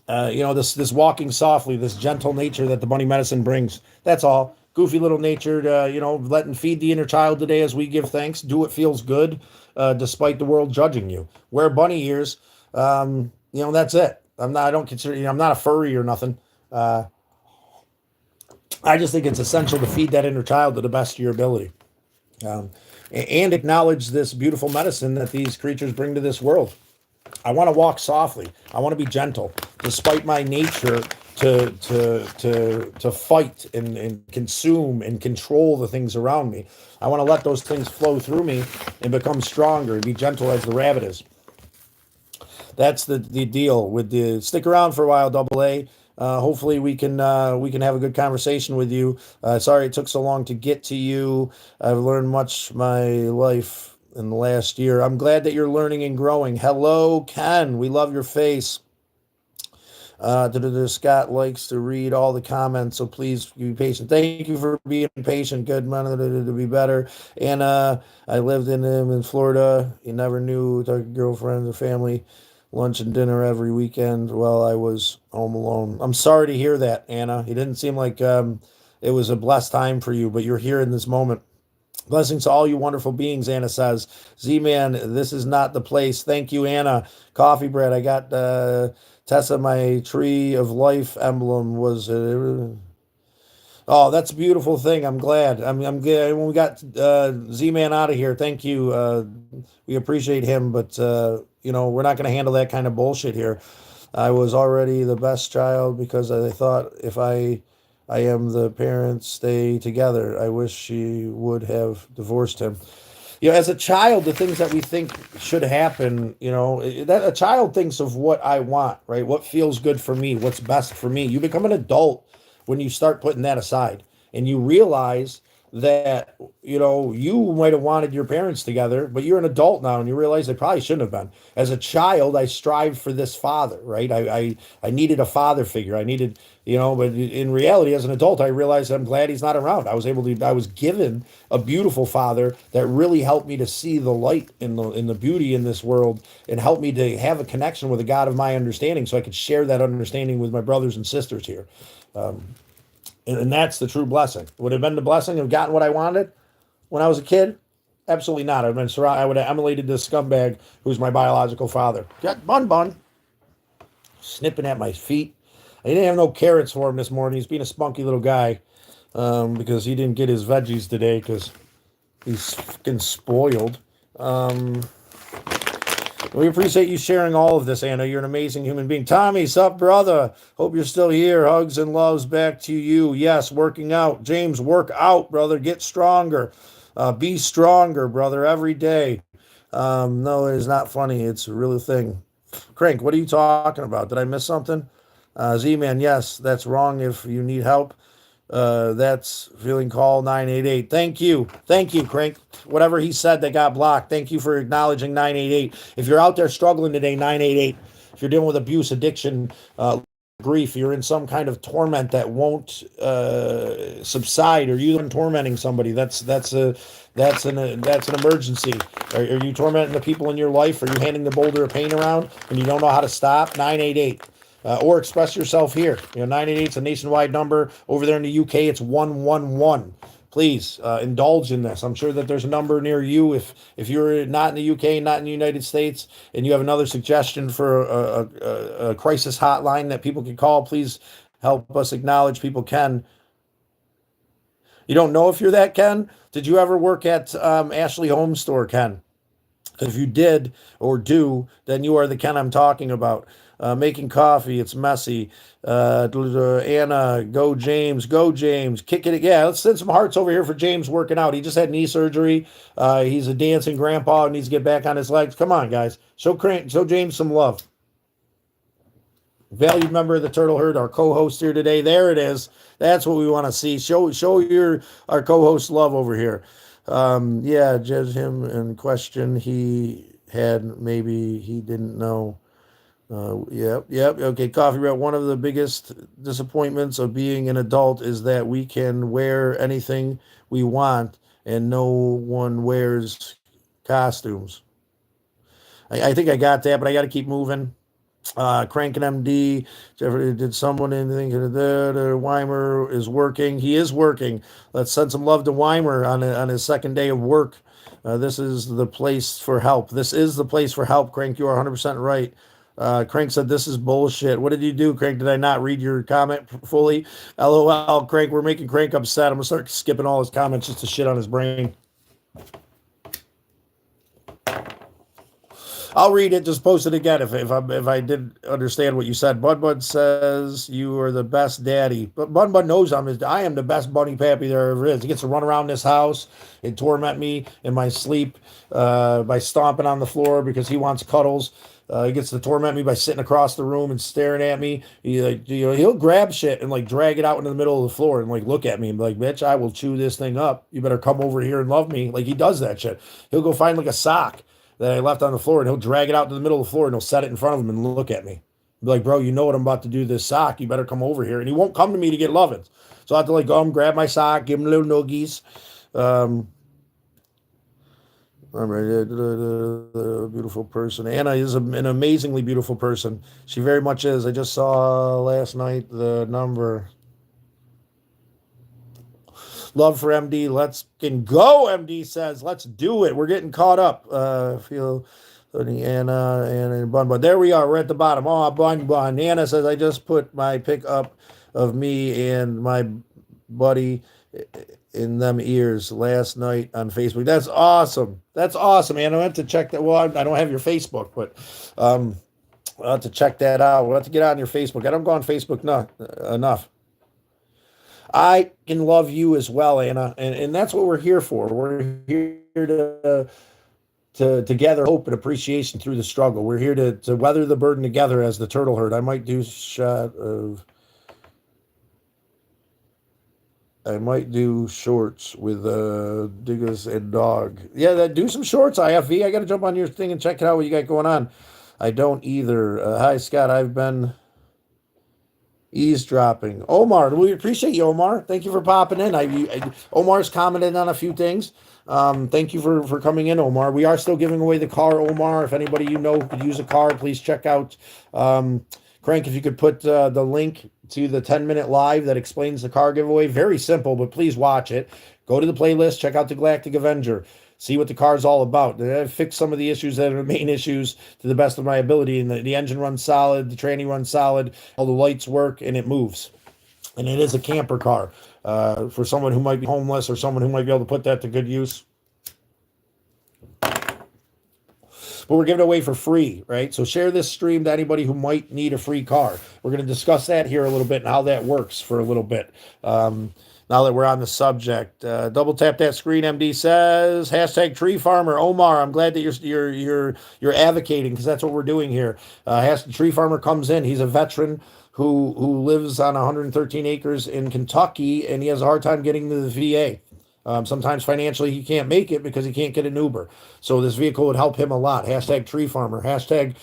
A: This walking softly, this gentle nature that the bunny medicine brings. That's all. Goofy little nature, letting feed the inner child today as we give thanks. Do what feels good, despite the world judging you. Wear bunny ears. That's it. I don't consider, I'm not a furry or nothing. I just think it's essential to feed that inner child to the best of your ability. And acknowledge this beautiful medicine that these creatures bring to this world. I want to walk softly. I want to be gentle, despite my nature to fight and consume and control the things around me. I want to let those things flow through me and become stronger and be gentle as the rabbit is. That's the deal with the stick around for a while, Double A. Hopefully we can have a good conversation with you. Sorry it took so long to get to you. I've learned much my life in the last year. I'm glad that you're learning and growing. Hello, Ken. We love your face. Scott likes to read all the comments, so please be patient. Thank you for being patient. Good man to be better. And I lived in Florida. You never knew our girlfriends or family. Lunch and dinner every weekend while I was home alone. I'm sorry to hear that, Anna. It didn't seem like it was a blessed time for you, but you're here in this moment. Blessings to all you wonderful beings, Anna says. Z-Man, this is not the place. Thank you, Anna. Coffee bread. I got Tessa, my tree of life emblem was... Oh, that's a beautiful thing. I'm glad. I'm glad when we got Z-Man out of here. Thank you. We appreciate him, but we're not going to handle that kind of bullshit here. I was already the best child because I thought if I am the parents stay together. I wish she would have divorced him. As a child, the things that we think should happen, that a child thinks of what I want, right? What feels good for me, what's best for me. You become an adult when you start putting that aside and you realize that, you might have wanted your parents together, but you're an adult now and you realize they probably shouldn't have been. As a child, I strived for this father, right? I needed a father figure. I needed, but in reality, as an adult, I realized I'm glad he's not around. I was given a beautiful father that really helped me to see the light in the beauty in this world and helped me to have a connection with a God of my understanding so I could share that understanding with my brothers and sisters here. And that's the true blessing. Would it have been the blessing of gotten what I wanted when I was a kid? Absolutely not. I would have emulated this scumbag who's my biological father. Got bun, snipping at my feet. I didn't have no carrots for him this morning. He's being a spunky little guy because he didn't get his veggies today because he's fucking spoiled. We appreciate you sharing all of this, Anna. You're an amazing human being. Tommy, sup, brother? Hope you're still here. Hugs and loves back to you. Yes, working out. James, work out, brother. Get stronger. Be stronger, brother, every day. No, it is not funny. It's a real thing. Crank, what are you talking about? Did I miss something? Z-Man, yes, that's wrong if you need help. That's feeling call 988. Thank you. Thank you, Crank. Whatever he said that got blocked. Thank you for acknowledging 988. If you're out there struggling today, 988. If you're dealing with abuse, addiction, grief, you're in some kind of torment that won't subside, or you tormenting somebody. That's an emergency. Are you tormenting the people in your life? Are you handing the boulder of pain around and you don't know how to stop? 988. Or express yourself here. 988 is a nationwide number. Over there in the UK, it's 111. Please indulge in this. I'm sure that there's a number near you. If you're not in the UK, not in the United States, and you have another suggestion for a crisis hotline that people can call, please help us acknowledge people can. You don't know if you're that Ken? Did you ever work at Ashley Home Store, Ken? If you did or do, then you are the Ken I'm talking about. Making coffee, it's messy. Anna, go James, go James, kick it. Yeah, let's send some hearts over here for James working out. He just had knee surgery. He's a dancing grandpa, needs to get back on his legs. Come on, guys, show James some love. Valued member of the Turtle Herd, our co-host here today. There it is. That's what we want to see. Show our co-host love over here. Yeah, judge him in question. He had, maybe he didn't know. Yep. Okay, Coffee Rat. One of the biggest disappointments of being an adult is that we can wear anything we want and no one wears costumes. I think I got that, but I got to keep moving. Crank and MD. Did someone anything? Weimer is working. He is working. Let's send some love to Weimer on his second day of work. This is the place for help. This is the place for help. Crank, you are 100% right. Crank said, this is bullshit. What did you do, Crank? Did I not read your comment fully? LOL, Crank. We're making Crank upset. I'm going to start skipping all his comments just to shit on his brain. I'll read it. Just post it again if I did understand what you said. Bud says you are the best daddy. But Bud knows I am the best bunny pappy there ever is. He gets to run around this house and torment me in my sleep by stomping on the floor because he wants cuddles. He gets to torment me by sitting across the room and staring at me. He'll grab shit and drag it out into the middle of the floor and look at me and be like, bitch, I will chew this thing up. You better come over here and love me. He does that shit. He'll go find a sock that I left on the floor and he'll drag it out to the middle of the floor and he'll set it in front of him and look at me. Be like, bro, you know what I'm about to do to this sock. You better come over here. And he won't come to me to get loving. So I have to go and grab my sock, give him little noogies. All right, beautiful person. Anna is an amazingly beautiful person. She very much is. I just saw last night the number. Love for MD. Let's can go, MD says. Let's do it. We're getting caught up. Feel Anna and Bun. There we are. We're at the bottom. Oh, Bun. Anna says, I just put my pic up of me and my buddy in them ears last night on Facebook. That's awesome. That's awesome, Anna. I have to check that. Well, I don't have your Facebook, but I'll have to check that out. We'll have to get on your Facebook. I don't go on Facebook enough. I can love you as well, Anna, and that's what we're here for. We're here to gather hope and appreciation through the struggle. We're here to weather the burden together as the Turtle Herd. I might do shorts with Diggas and Dog. Yeah, do some shorts, IFV. I got to jump on your thing and check it out what you got going on. I don't either. Hi, Scott. I've been eavesdropping. Omar, we appreciate you, Omar. Thank you for popping in. Omar's commented on a few things. Thank you for coming in, Omar. We are still giving away the car, Omar. If anybody you know could use a car, please check out Crank. If you could put the link to the 10-minute live that explains the car giveaway. Very simple, but please watch it. Go to the playlist, check out the Galactic Avenger. See what the car is all about. Fix some of the issues that are the main issues to the best of my ability. And the engine runs solid, the tranny runs solid, all the lights work, and it moves. And it is a camper car for someone who might be homeless or someone who might be able to put that to good use. but we're giving it away for free, right? So share this stream to anybody who might need a free car. We're going to discuss that here a little bit and how that works for a little bit. Now that we're on the subject, double tap that screen. MD says hashtag tree farmer Omar. I'm glad that you're advocating, because that's what we're doing here. Hashtag tree farmer comes in. He's a veteran who lives on 113 acres in Kentucky, and he has a hard time getting to the VA. Sometimes financially he can't make it because he can't get an Uber. So this vehicle would help him a lot. Hashtag tree farmer. Hashtag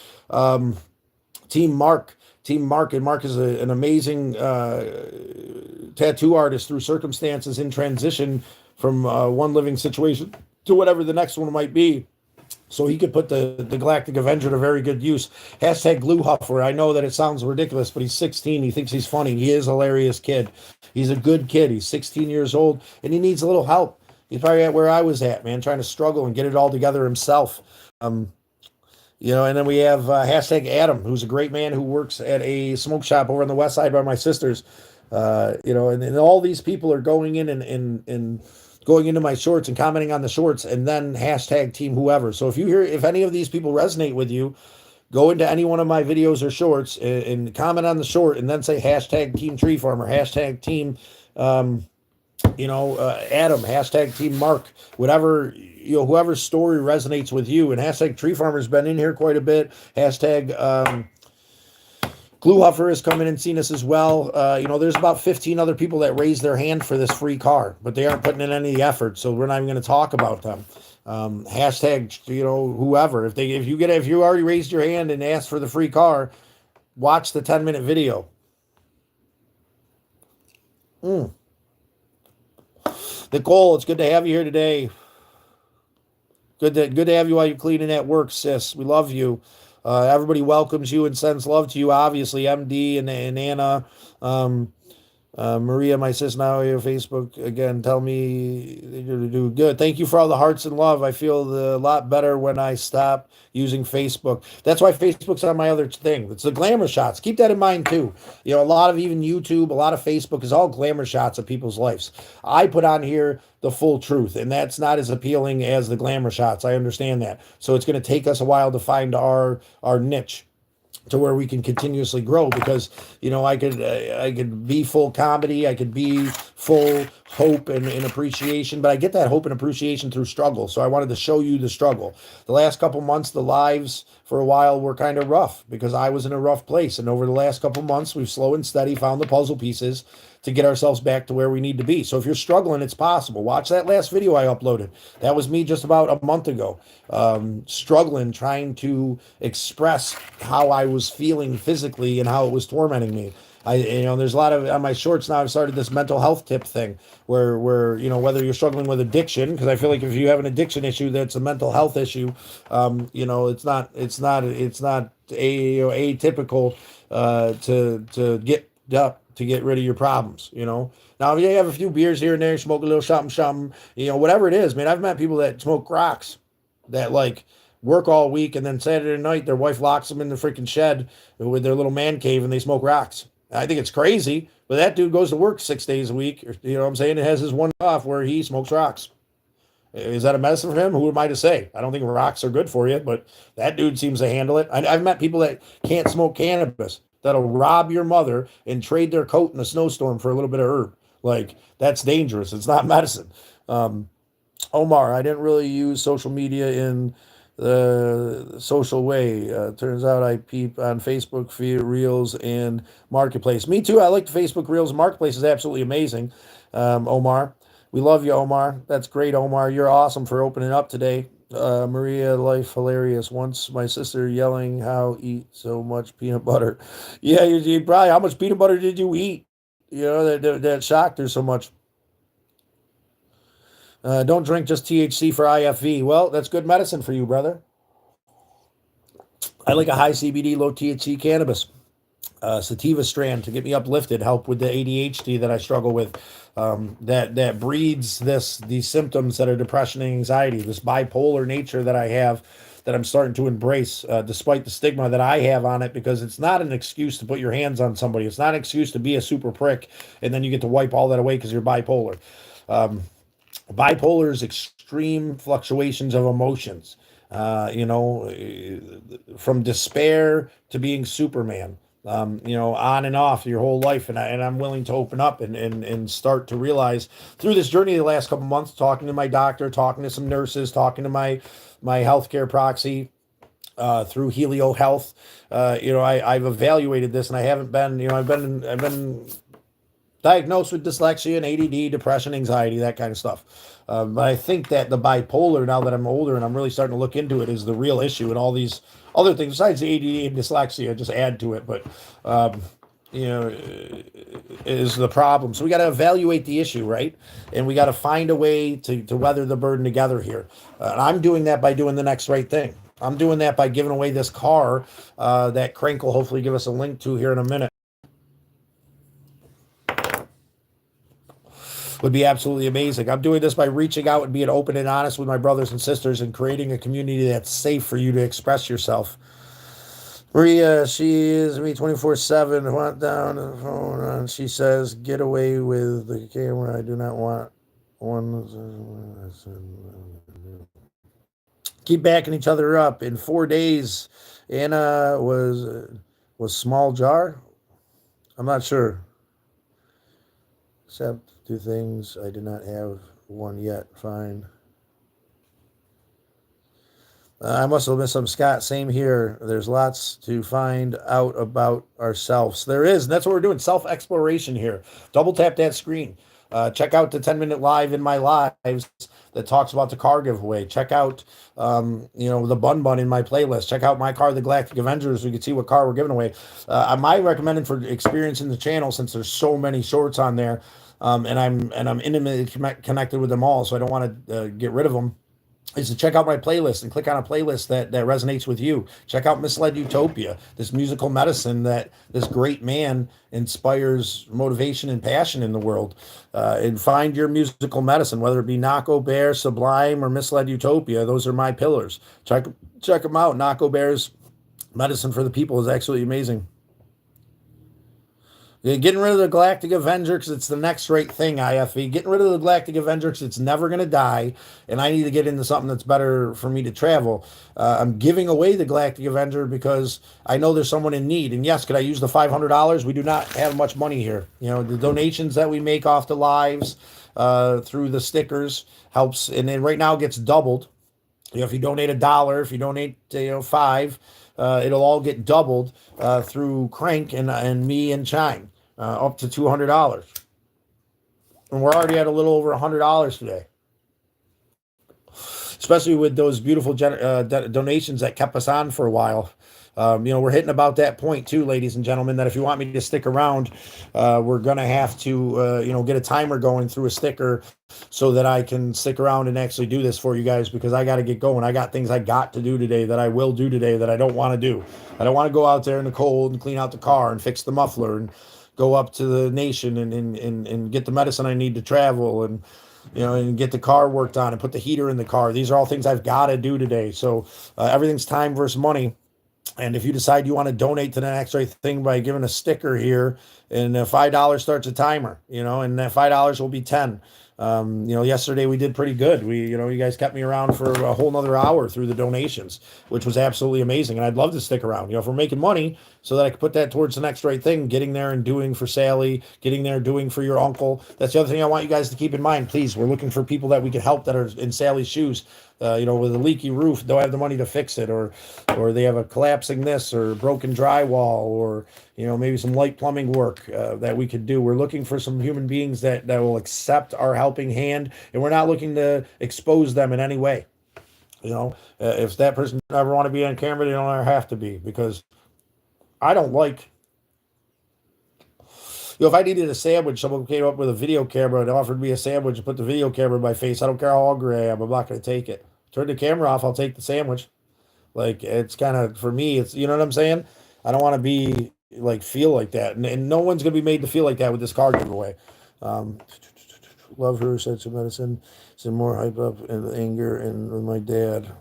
A: Team Mark. Team Mark. And Mark is an amazing tattoo artist through circumstances in transition from one living situation to whatever the next one might be. So he could put the Galactic Avenger to very good use. Hashtag Glue Huffer. I know that it sounds ridiculous, but he's 16. He thinks he's funny. He is a hilarious kid. He's a good kid. He's 16 years old, and he needs a little help. He's probably at where I was at, man, trying to struggle and get it all together himself. And then we have hashtag Adam, who's a great man who works at a smoke shop over on the west side by my sister's. And all these people are going in and going into my shorts and commenting on the shorts, and then hashtag team whoever. So if any of these people resonate with you, go into any one of my videos or shorts and comment on the short, and then say hashtag team tree farmer, hashtag team, Adam, hashtag team Mark, whatever, whoever's story resonates with you. And hashtag tree farmer's been in here quite a bit. Hashtag, Glue Huffer has come in and seen us as well. There's about 15 other people that raised their hand for this free car, but they aren't putting in any effort, so we're not even going to talk about them. Hashtag, whoever. If you already raised your hand and asked for the free car, watch the 10-minute video. Nicole, it's good to have you here today. Good to have you while you're cleaning at work, sis. We love you. Everybody welcomes you and sends love to you, obviously. MD and Anna, Maria, my sis, now your Facebook again. Tell me you're do good. Thank you for all the hearts and love. I feel a lot better when I stop using Facebook. That's why Facebook's on my other thing. It's the glamour shots. Keep that in mind too. A lot of even YouTube, a lot of Facebook is all glamour shots of people's lives. I put on here the full truth, and that's not as appealing as the glamour shots. I understand that. So it's going to take us a while to find our niche to where we can continuously grow, because I could be full comedy, I could be full hope and appreciation, but I get that hope and appreciation through struggle. So I wanted to show you the struggle. The last couple months, the lives for a while were kind of rough because I was in a rough place, and over the last couple months we've slow and steady found the puzzle pieces to get ourselves back to where we need to be. So if you're struggling, it's possible. Watch that last video I uploaded. That was me just about a month ago, struggling, trying to express how I was feeling physically and how it was tormenting me. There's a lot of, on my shorts now, I've started this mental health tip thing where whether you're struggling with addiction, because I feel like if you have an addiction issue, that's a mental health issue. It's not atypical to get up to get rid of your problems. Now if you have a few beers here and there, smoke a little something, whatever it is, man. I've met people that smoke rocks that work all week, and then Saturday night their wife locks them in the freaking shed with their little man cave and they smoke rocks. I think it's crazy, but that dude goes to work 6 days a week. You know what I'm saying? It has his one off where he smokes rocks. Is that a medicine for him? Who am I to say? I don't think rocks are good for you, but that dude seems to handle it. I've met people that can't smoke cannabis, that'll rob your mother and trade their coat in a snowstorm for a little bit of herb. That's dangerous. It's not medicine. Omar, I didn't really use social media in the social way. Turns out I peep on Facebook feed Reels and Marketplace. Me too. I like the Facebook Reels. Marketplace is absolutely amazing. Omar, we love you, Omar. That's great, Omar. You're awesome for opening up today. Maria, life hilarious. Once my sister yelling how eat so much peanut butter. Yeah, you probably, how much peanut butter did you eat? That shocked her so much. Don't drink just THC for IFV. Well, that's good medicine for you, brother. I like a high CBD, low THC cannabis. Sativa strand to get me uplifted, help with the ADHD that I struggle with. That breeds these symptoms that are depression and anxiety, this bipolar nature that I have, that I'm starting to embrace, despite the stigma that I have on it, because it's not an excuse to put your hands on somebody. It's not an excuse to be a super prick and then you get to wipe all that away because you're bipolar. Bipolar is extreme fluctuations of emotions. You know, from despair to being Superman. You know, on and off your whole life, and I'm willing to open up and start to realize through this journey the last couple months, talking to my doctor, talking to some nurses, talking to my healthcare proxy, through Helio Health. You know, I've evaluated this, and I haven't been. You know, I've been diagnosed with dyslexia and ADD, depression, anxiety, that kind of stuff. But I think that the bipolar, now that I'm older and I'm really starting to look into it, is the real issue, and all these other things besides the ADD and dyslexia just add to it. But you know, is the problem. So we got to evaluate the issue, right? And we got to find a way to weather the burden together here. And I'm doing that by doing the next right thing. I'm doing that by giving away this car that Crank will hopefully give us a link to here in a minute. Would be absolutely amazing. I'm doing this by reaching out and being open and honest with my brothers and sisters and creating a community that's safe for you to express yourself. Maria, she is me 24/7. Went down the phone and she says, "Get away with the camera. I do not want one." Keep backing each other up. In 4 days, Anna was small jar. I'm not sure. Except two things. I do not have one yet. Fine. I must have missed some, Scott. Same here. There's lots to find out about ourselves. There is, and that's what we're doing. Self exploration here. Double tap that screen. Check out the 10-minute live in my lives that talks about the car giveaway. Check out, you know, the Bun Bun in my playlist. Check out my car, the Galactic Avengers. You can see what car we're giving away. My recommended for experiencing the channel, since there's so many shorts on there, and I'm intimately connected with them all, so I don't want to get rid of them, is to check out my playlist and click on a playlist that resonates with you. Check out Misled Utopia, this musical medicine that this great man inspires motivation and passion in the world. And find your musical medicine, whether it be Nako Bear, Sublime, or Misled Utopia. Those are my pillars. Check them out. Nako Bear's medicine for the people is absolutely amazing. Yeah, getting rid of the Galactic Avenger because it's the next right thing, IFE. Getting rid of the Galactic Avenger because it's never going to die, and I need to get into something that's better for me to travel. I'm giving away the Galactic Avenger because I know there's someone in need. And yes, could I use the $500? We do not have much money here. You know, the donations that we make off the lives through the stickers helps, and it right now gets doubled. You know, if you donate $1, if you donate, five, it'll all get doubled through Crank and me and Chime, up to $200, and we're already at a little over $100 today. Especially with those beautiful donations that kept us on for a while. You know, we're hitting about that point too, ladies and gentlemen, that if you want me to stick around, we're gonna have to, get a timer going through a sticker so that I can stick around and actually do this for you guys, because I got to get going. I got things I got to do today that I will do today that I don't want to do. I don't want to go out there in the cold and clean out the car and fix the muffler and go up to the nation and get the medicine I need to travel, and and get the car worked on and put the heater in the car. These are all things I've got to do today. So everything's time versus money. And if you decide you want to donate to the next right thing by giving a sticker here, and $5 starts a timer, and that $5 will be 10. Yesterday we did pretty good. You guys kept me around for a whole nother hour through the donations, which was absolutely amazing. And I'd love to stick around, if we're making money, so that I could put that towards the next right thing, getting there and doing for Sally, getting there, doing for your uncle. That's the other thing I want you guys to keep in mind. Please, we're looking for people that we can help that are in Sally's shoes. With a leaky roof, don't have the money to fix it, or they have a collapsing this, or broken drywall, or maybe some light plumbing work that we could do. We're looking for some human beings that will accept our helping hand, and we're not looking to expose them in any way. If that person ever want to be on camera, they don't ever have to be, because I don't like. If I needed a sandwich, someone came up with a video camera and offered me a sandwich and put the video camera in my face. I don't care how hungry I am. I'm not going to take it. Turn the camera off. I'll take the sandwich. Like, it's kind of, for me, it's, you know what I'm saying? I don't want to be like, feel like that. And no one's going to be made to feel like that with this car giveaway. Um, Love her sense of medicine. Some more hype up and anger and with my dad.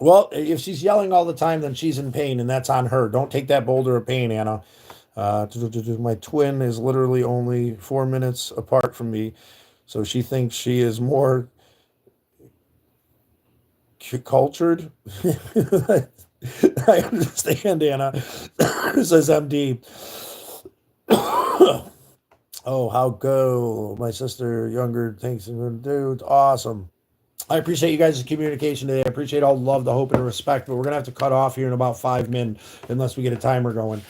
A: Well, if she's yelling all the time, then she's in pain, and that's on her. Don't take that boulder of pain, Anna. My twin is literally only 4 minutes apart from me, so she thinks she is more Cultured. I understand, Anna. Says MD. Oh, how go? My sister, younger, thinks, dude, awesome. I appreciate you guys' communication today. I appreciate all the love, the hope, and the respect. But we're gonna have to cut off here in about 5 minutes unless we get a timer going.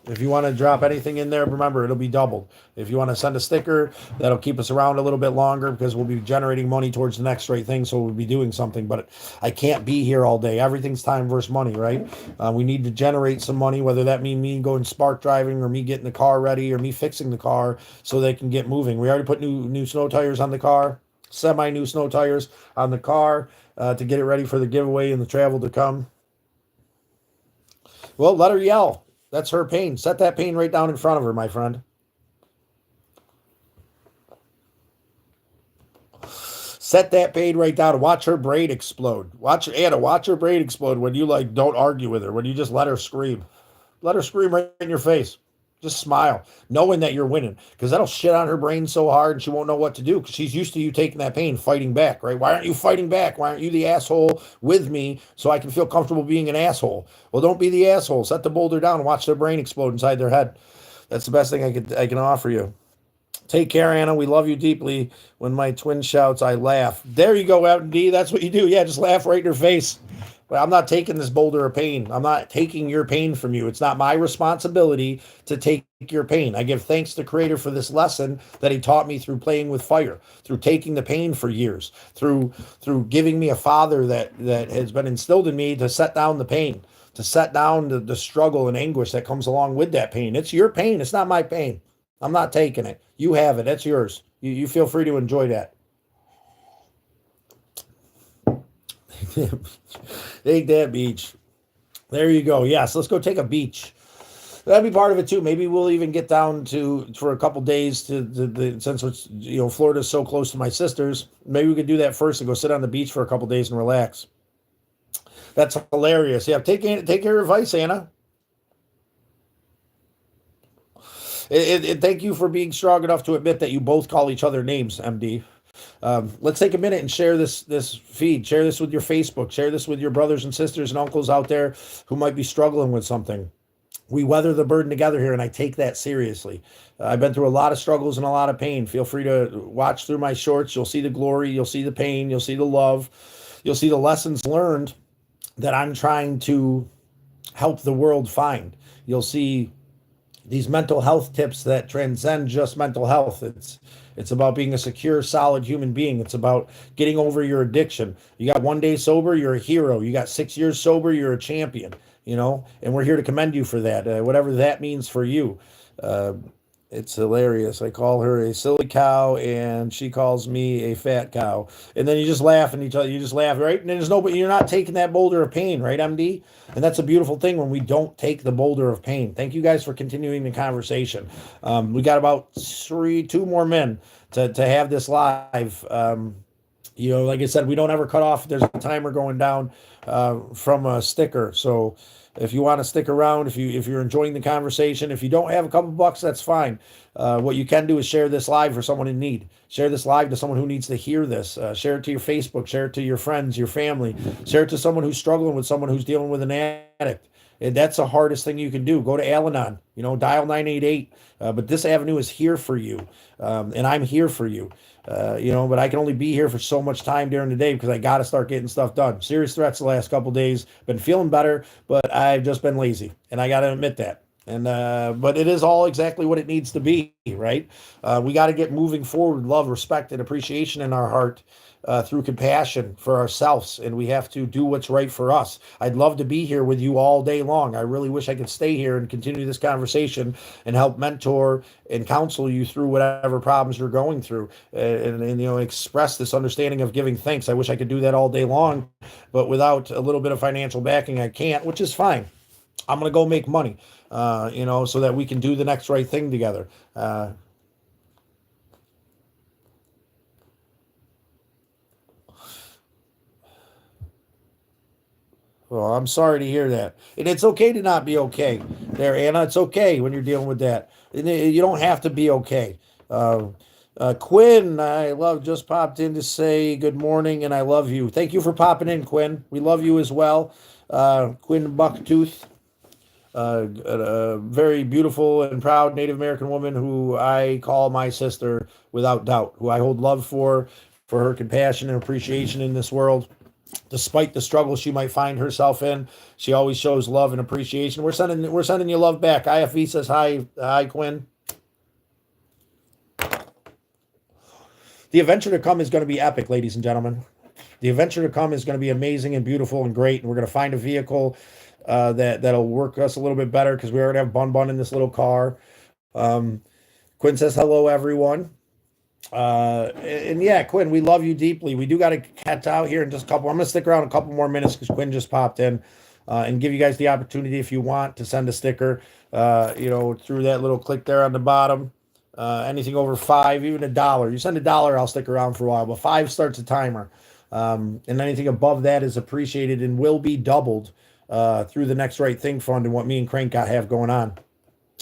A: If you want to drop anything in there, remember it'll be doubled. If you want to send a sticker, that'll keep us around a little bit longer because we'll be generating money towards the next right thing. So we'll be doing something. But I can't be here all day. Everything's time versus money, right? We need to generate some money, whether that mean me going spark driving or me getting the car ready or me fixing the car so they can get moving. We already put new snow tires on the car, semi new snow tires on the car to get it ready for the giveaway and the travel to come. Well, let her yell. That's her pain. Set that pain right down in front of her, my friend. Set that pain right down. Watch her brain explode. Watch Anna. Watch her brain explode when you like don't argue with her. When you just let her scream. Let her scream right in your face. Just smile, knowing that you're winning, because that'll shit on her brain so hard and she won't know what to do because she's used to you taking that pain, fighting back, right? Why aren't you fighting back? Why aren't you the asshole with me so I can feel comfortable being an asshole? Well, don't be the asshole. Set the boulder down and watch their brain explode inside their head. That's the best thing I can offer you. Take care, Anna. We love you deeply. When my twin shouts, I laugh. There you go, MD. That's what you do. Yeah, just laugh right in her face. But I'm not taking this boulder of pain. I'm not taking your pain from you. It's not my responsibility to take your pain. I give thanks to Creator for this lesson that He taught me through playing with fire, through taking the pain for years, through giving me a father that has been instilled in me to set down the pain, to set down the struggle and anguish that comes along with that pain. It's your pain. It's not my pain. I'm not taking it. You have it. That's yours. You feel free to enjoy that. Take that beach. There you go. Yes, let's go take a beach. That'd be part of it too. Maybe we'll even get down to for a couple days to the since it's Florida's so close to my sister's. Maybe we could do that first and go sit on the beach for a couple days and relax. That's hilarious. Yeah, take your advice, Anna. Thank you for being strong enough to admit that you both call each other names, MD. Let's take a minute and share this feed. Share this with your Facebook. Share this with your brothers and sisters and uncles out there who might be struggling with something. We weather the burden together here, and I take that seriously. I've been through a lot of struggles and a lot of pain. Feel free to watch through my shorts. You'll see the glory. You'll see the pain. You'll see the love. You'll see the lessons learned that I'm trying to help the world find. You'll see these mental health tips that transcend just mental health. It's about being a secure, solid human being. It's about getting over your addiction. You got 1 day sober, you're a hero. You got 6 years sober, you're a champion. And we're here to commend you for that, whatever that means for you. Uh, it's hilarious. I call her a silly cow, and she calls me a fat cow. And then you just laugh, and you just laugh, right? And there's nobody. You're not taking that boulder of pain, right, MD? And that's a beautiful thing when we don't take the boulder of pain. Thank you guys for continuing the conversation. We got about two more men to have this live. Like I said, we don't ever cut off. There's a timer going down from a sticker. So if you want to stick around, if you're enjoying the conversation, if you don't have a couple bucks, that's fine. What you can do is share this live for someone in need. Share this live to someone who needs to hear this. Share it to your Facebook. Share it to your friends, your family. Share it to someone who's struggling with someone who's dealing with an addict. And that's the hardest thing you can do. Go to Al-Anon, dial 988. But this avenue is here for you. And I'm here for you. But I can only be here for so much time during the day because I got to start getting stuff done. Serious threats the last couple days. Been feeling better, but I've just been lazy, and I got to admit that. And but it is all exactly what it needs to be, right? We got to get moving forward, love, respect, and appreciation in our heart through compassion for ourselves, and we have to do what's right for us. I'd love to be here with you all day long. I really wish I could stay here and continue this conversation and help mentor and counsel you through whatever problems you're going through, and express this understanding of giving thanks. I wish I could do that all day long, but without a little bit of financial backing, I can't, which is fine. I'm going to go make money, so that we can do the next right thing together. Well, I'm sorry to hear that. And it's okay to not be okay there, Anna. It's okay when you're dealing with that. And you don't have to be okay. Quinn, I love, just popped in to say good morning and I love you. Thank you for popping in, Quinn. We love you as well. Quinn Bucktooth, a very beautiful and proud Native American woman who I call my sister without doubt, who I hold love for her compassion and appreciation in this world. Despite the struggle she might find herself in, she always shows love and appreciation. We're sending you love back. IFV says hi, Quinn. The adventure to come is going to be epic, ladies and gentlemen. The adventure to come is going to be amazing and beautiful and great. And we're going to find a vehicle that'll work us a little bit better because we already have Bun Bun in this little car. Um, Quinn says hello, everyone. And yeah, Quinn, we love you deeply. We do got to catch out here in just a couple. I'm going to stick around a couple more minutes because Quinn just popped in, and give you guys the opportunity if you want to send a sticker. Through that little click there on the bottom. Anything over $5, even $1. You send $1, I'll stick around for a while. But $5 starts a timer, and anything above that is appreciated and will be doubled through the Next Right Thing Fund and what me and Crank got have going on,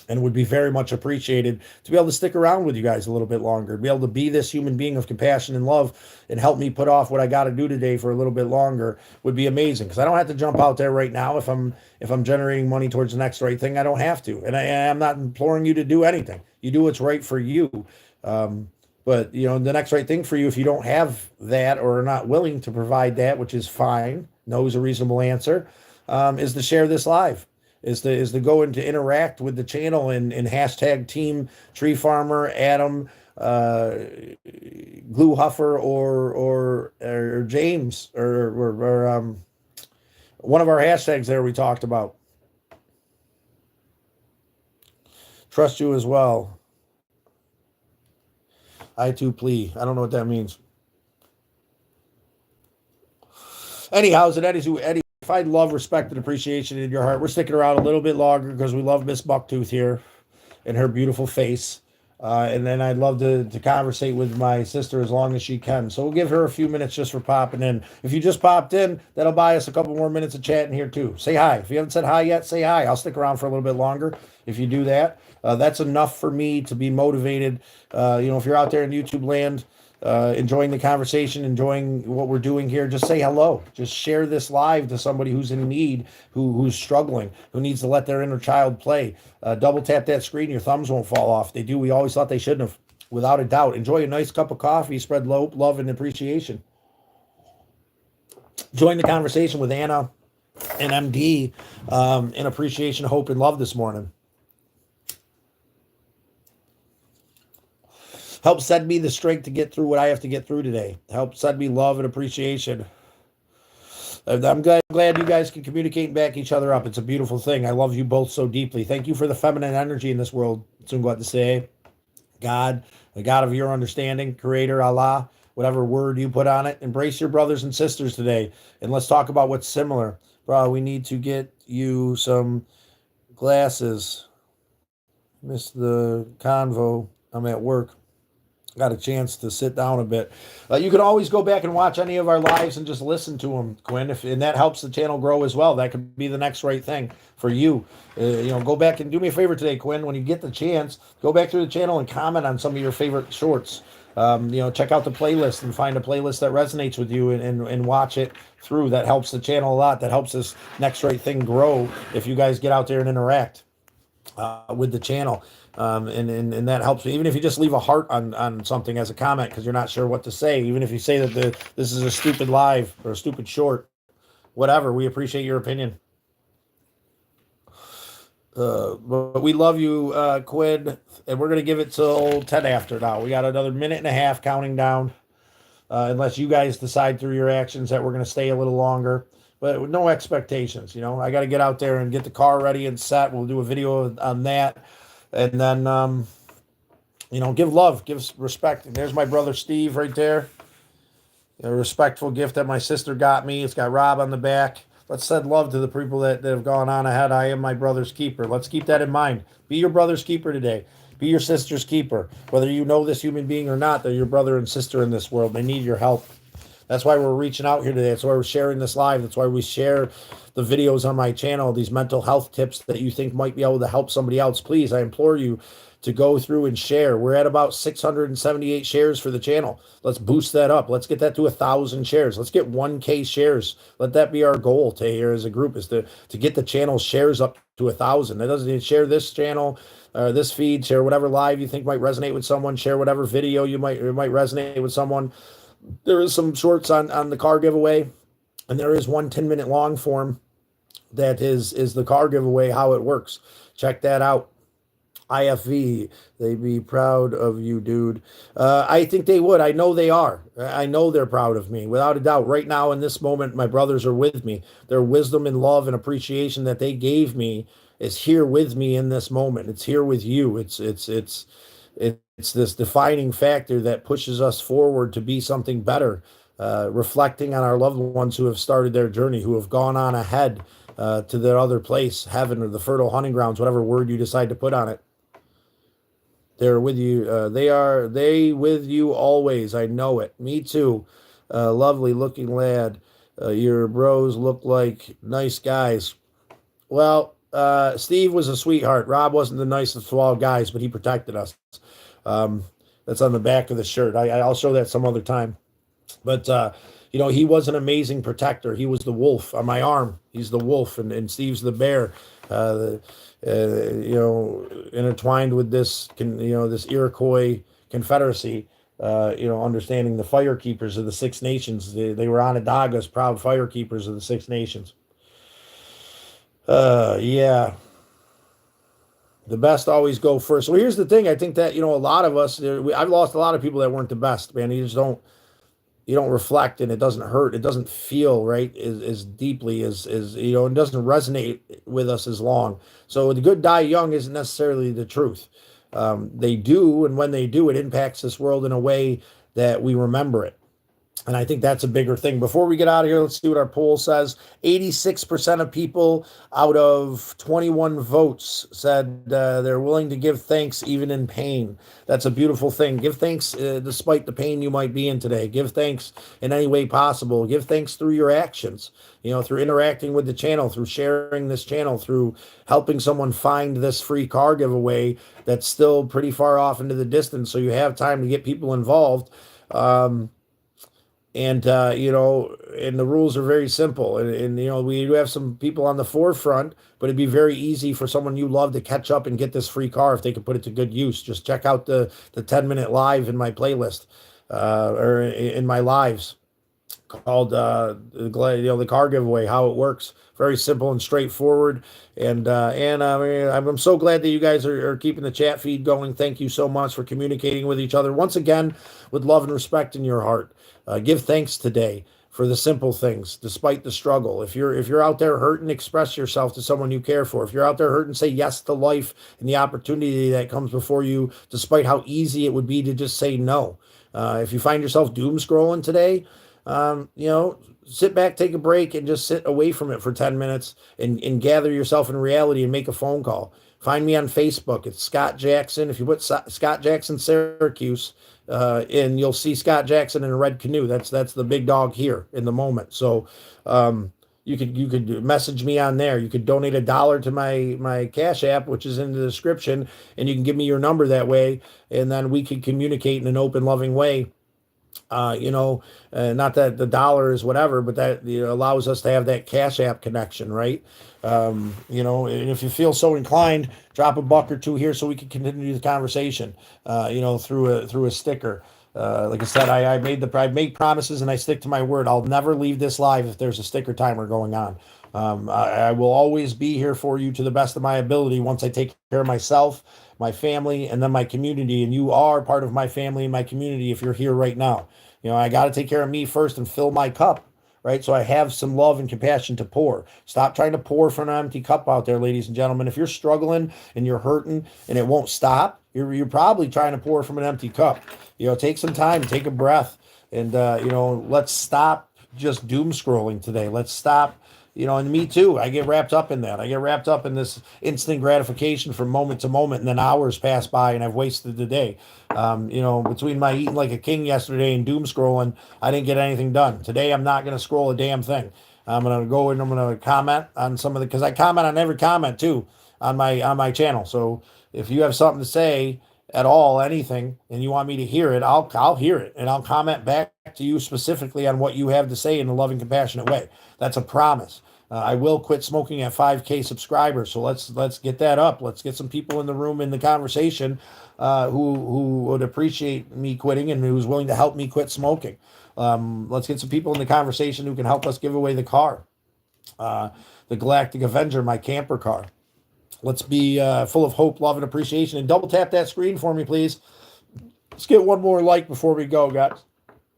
A: and would be very much appreciated to be able to stick around with you guys a little bit longer, be able to be this human being of compassion and love and help me put off what I got to do today for a little bit longer would be amazing. Because I don't have to jump out there right now if I'm generating money towards the next right thing. I don't have to, and I'm not imploring you to do anything. You do what's right for you. But the next right thing for you, if you don't have that or are not willing to provide that, which is fine, no is a reasonable answer, is to share this live, is to go and to interact with the channel and hashtag Team Tree Farmer, Adam, Glue Huffer, or James, or one of our hashtags there we talked about. Trust you as well. I too plea. I don't know what that means. Anyhow, as it Eddie, find love, respect, and appreciation in your heart. We're sticking around a little bit longer because we love Miss Bucktooth here and her beautiful face. And then I'd love to conversate with my sister as long as she can. So we'll give her a few minutes just for popping in. If you just popped in, that'll buy us a couple more minutes of chatting here too. Say hi. If you haven't said hi yet, say hi. I'll stick around for a little bit longer if you do that. That's enough for me to be motivated. If you're out there in YouTube land, enjoying the conversation, enjoying what we're doing here, just say hello. Just share this live to somebody who's in need, who's struggling, who needs to let their inner child play. Double tap that screen, your thumbs won't fall off. They do. We always thought they shouldn't have, without a doubt. Enjoy a nice cup of coffee, spread love and appreciation. Join the conversation with Anna and MD in appreciation, hope, and love this morning. Help send me the strength to get through what I have to get through today. Help send me love and appreciation. I'm glad you guys can communicate and back each other up. It's a beautiful thing. I love you both so deeply. Thank you for the feminine energy in this world. Soon got to say, God, the God of your understanding, Creator, Allah, whatever word you put on it. Embrace your brothers and sisters today, and let's talk about what's similar. Bro, we need to get you some glasses. Missed the convo. I'm at work. Got a chance to sit down a bit. You can always go back and watch any of our lives and just listen to them, Quinn, and that helps the channel grow as well. That could be the next right thing for you. Go back and do me a favor today, Quinn. When you get the chance, go back through the channel and comment on some of your favorite shorts. Check out the playlist and find a playlist that resonates with you and watch it through. That helps the channel a lot. That helps this next right thing grow if you guys get out there and interact with the channel. And that helps me. Even if you just leave a heart on something as a comment because you're not sure what to say, even if you say that this is a stupid live or a stupid short, whatever, we appreciate your opinion. But we love you, Quinn, and we're going to give it till 10 after now. We got another minute and a half counting down, unless you guys decide through your actions that we're going to stay a little longer. But with no expectations, I got to get out there and get the car ready and set. We'll do a video on that. And then, give love, give respect. And there's my brother Steve right there. A respectful gift that my sister got me. It's got Rob on the back. Let's send love to the people that have gone on ahead. I am my brother's keeper. Let's keep that in mind. Be your brother's keeper today. Be your sister's keeper. Whether you know this human being or not, they're your brother and sister in this world. They need your help. That's why we're reaching out here today. That's why we're sharing this live. That's why we share the videos on my channel, these mental health tips that you think might be able to help somebody else, please, I implore you to go through and share. We're at about 678 shares for the channel. Let's boost that up. Let's get that to 1,000 shares. Let's get 1K shares. Let that be our goal to here as a group, is to get the channel shares up to 1,000. That doesn't mean share this channel, this feed, share whatever live you think might resonate with someone, share whatever video you might resonate with someone. There is some shorts on the car giveaway, and there is one 10-minute long form that is the car giveaway, how it works. Check that out. IFV, they'd be proud of you, dude. I think they would. I know they are. I know they're proud of me, without a doubt. Right now, in this moment, my brothers are with me. Their wisdom and love and appreciation that they gave me is here with me in this moment. It's here with you. It's this defining factor that pushes us forward to be something better. Reflecting on our loved ones who have started their journey, who have gone on ahead to their other place, heaven or the fertile hunting grounds, whatever word you decide to put on it. They're with you. They with you always. I know it. Me too. Lovely looking lad. Your bros look like nice guys. Well, Steve was a sweetheart. Rob wasn't the nicest of all guys, but he protected us. That's on the back of the shirt. I'll show that some other time. But he was an amazing protector. He was the wolf on my arm. He's the wolf, and Steve's the bear. Intertwined with this Iroquois Confederacy. Understanding the fire keepers of the Six Nations. They were Onondaga's proud fire keepers of the Six Nations. Yeah. The best always go first. So here's the thing. I think that, a lot of us, I've lost a lot of people that weren't the best, man. You don't reflect, and it doesn't hurt. It doesn't feel right as deeply as it doesn't resonate with us as long. So the good die young isn't necessarily the truth. They do. And when they do, it impacts this world in a way that we remember it. And I think that's a bigger thing. Before we get out of here, let's see what our poll says. 86% of people out of 21 votes said they're willing to give thanks even in pain. That's a beautiful thing. Give thanks despite the pain you might be in today. Give thanks in any way possible. Give thanks through your actions, through interacting with the channel, through sharing this channel, through helping someone find this free car giveaway that's still pretty far off into the distance, so you have time to get people involved. And the rules are very simple. And we do have some people on the forefront, but it'd be very easy for someone you love to catch up and get this free car if they could put it to good use. Just check out the 10-minute live in my playlist, or in my lives, called the car giveaway, how it works. Very simple and straightforward. And I'm so glad that you guys are keeping the chat feed going. Thank you so much for communicating with each other once again with love and respect in your heart. Give thanks today for the simple things, despite the struggle. If you're out there hurting, express yourself to someone you care for. If you're out there hurting, say yes to life and the opportunity that comes before you, despite how easy it would be to just say no. If you find yourself doom scrolling today, sit back, take a break, and just sit away from it for 10 minutes and gather yourself in reality and make a phone call. Find me on Facebook. It's Scott Jackson. If you put Scott Jackson Syracuse, and you'll see Scott Jackson in a red canoe. That's the big dog here in the moment. So you could message me on there. You could donate $1 to my Cash App, which is in the description, and you can give me your number that way, and then we can communicate in an open, loving way. Not that the dollar is whatever, but that allows us to have that Cash App connection, right? And if you feel so inclined, drop a buck or two here so we can continue the conversation, through a sticker. Like I said, I've made promises and I stick to my word. I'll never leave this live if there's a sticker timer going on. I will always be here for you to the best of my ability once I take care of myself, my family, and then my community. And you are part of my family and my community if you're here right now. I got to take care of me first and fill my cup, right? So I have some love and compassion to pour. Stop trying to pour from an empty cup out there, ladies and gentlemen. If you're struggling and you're hurting and it won't stop, you're probably trying to pour from an empty cup. Take some time, take a breath, and let's stop just doom scrolling today. Let's stop. And me too. I get wrapped up in that. I get wrapped up in this instant gratification from moment to moment, and then hours pass by, and I've wasted the day. Between my eating like a king yesterday and doom scrolling, I didn't get anything done. Today, I'm not going to scroll a damn thing. I'm gonna go and I'm gonna comment on some of the because I comment on every comment too on my channel. So if you have something to say at all, anything, and you want me to hear it, I'll hear it and I'll comment back to you specifically on what you have to say in a loving, compassionate way. That's a promise. I will quit smoking at 5K subscribers, so let's get that up. Let's get some people in the room in the conversation who would appreciate me quitting and who's willing to help me quit smoking. Let's get some people in the conversation who can help us give away the car, uh, the Galactic Avenger, my camper car. Let's be full of hope, love, and appreciation. And double tap that screen for me, please. Let's get one more like before we go, guys.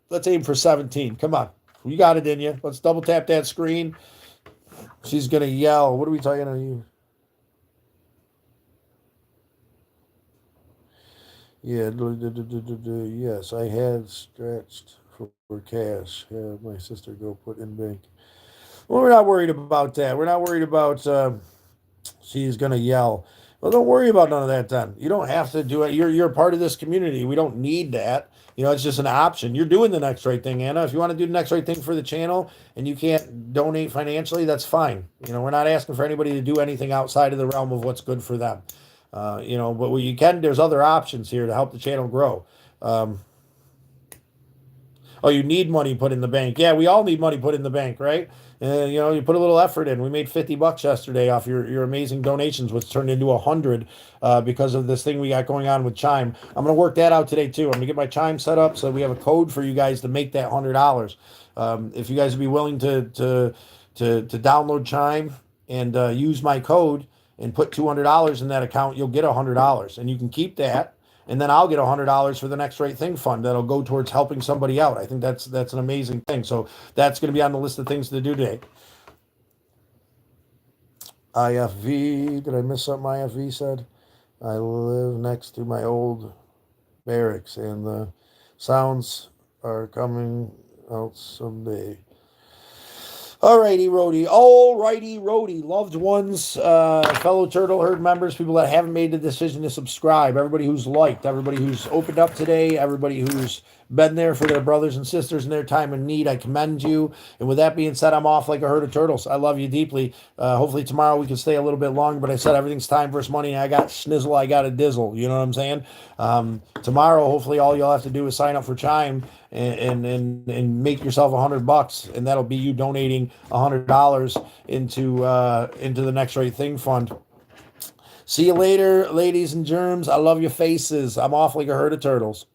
A: Let's aim for 17. Come on. You got it in you. Let's double tap that screen. She's going to yell. What are we talking about? You? Yeah. Yes, I had stretched for cash. Had my sister go put in bank. Well, we're not worried about that. We're not worried about she's going to yell. Well, don't worry about none of that then. You don't have to do it. You're a part of this community. We don't need that. You know, it's just an option. You're doing the next right thing, Anna. If you want to do the next right thing for the channel and you can't donate financially, that's fine. You know, we're not asking for anybody to do anything outside of the realm of what's good for them. You know, but what you can, there's other options here to help the channel grow. Um, Oh, you need money put in the bank. Yeah, we all need money put in the bank, right? You know, you put a little effort in. We made $50 yesterday off your amazing donations, which turned into 100 because of this thing we got going on with Chime. I'm gonna work that out today too. I'm gonna get my Chime set up so we have a code for you guys to make that $100. If you guys would be willing to download Chime and use my code and put $200 in that account, you'll get $100, and you can keep that and then I'll get $100 for the next right thing fund that'll go towards helping somebody out. I think that's an amazing thing. So that's going to be on the list of things to do today. IFV, did I miss something? IFV said I live next to my old barracks, and the sounds are coming out someday. Alrighty, Rhodey. Alrighty, Rhodey. Loved ones, fellow Turtle Herd members, people that haven't made the decision to subscribe, everybody who's liked, everybody who's opened up today, everybody who's been there for their brothers and sisters in their time of need. I commend you. And with that being said, I'm off like a herd of turtles. I love you deeply. Hopefully tomorrow we can stay a little bit longer, but I said everything's time versus money. And I got schnizzle, I got a dizzle. You know what I'm saying? Tomorrow, hopefully all you'll have to do is sign up for Chime and make yourself $100, and that'll be you donating $100 into the Next Right Thing Fund. See you later, ladies and germs. I love your faces. I'm off like a herd of turtles.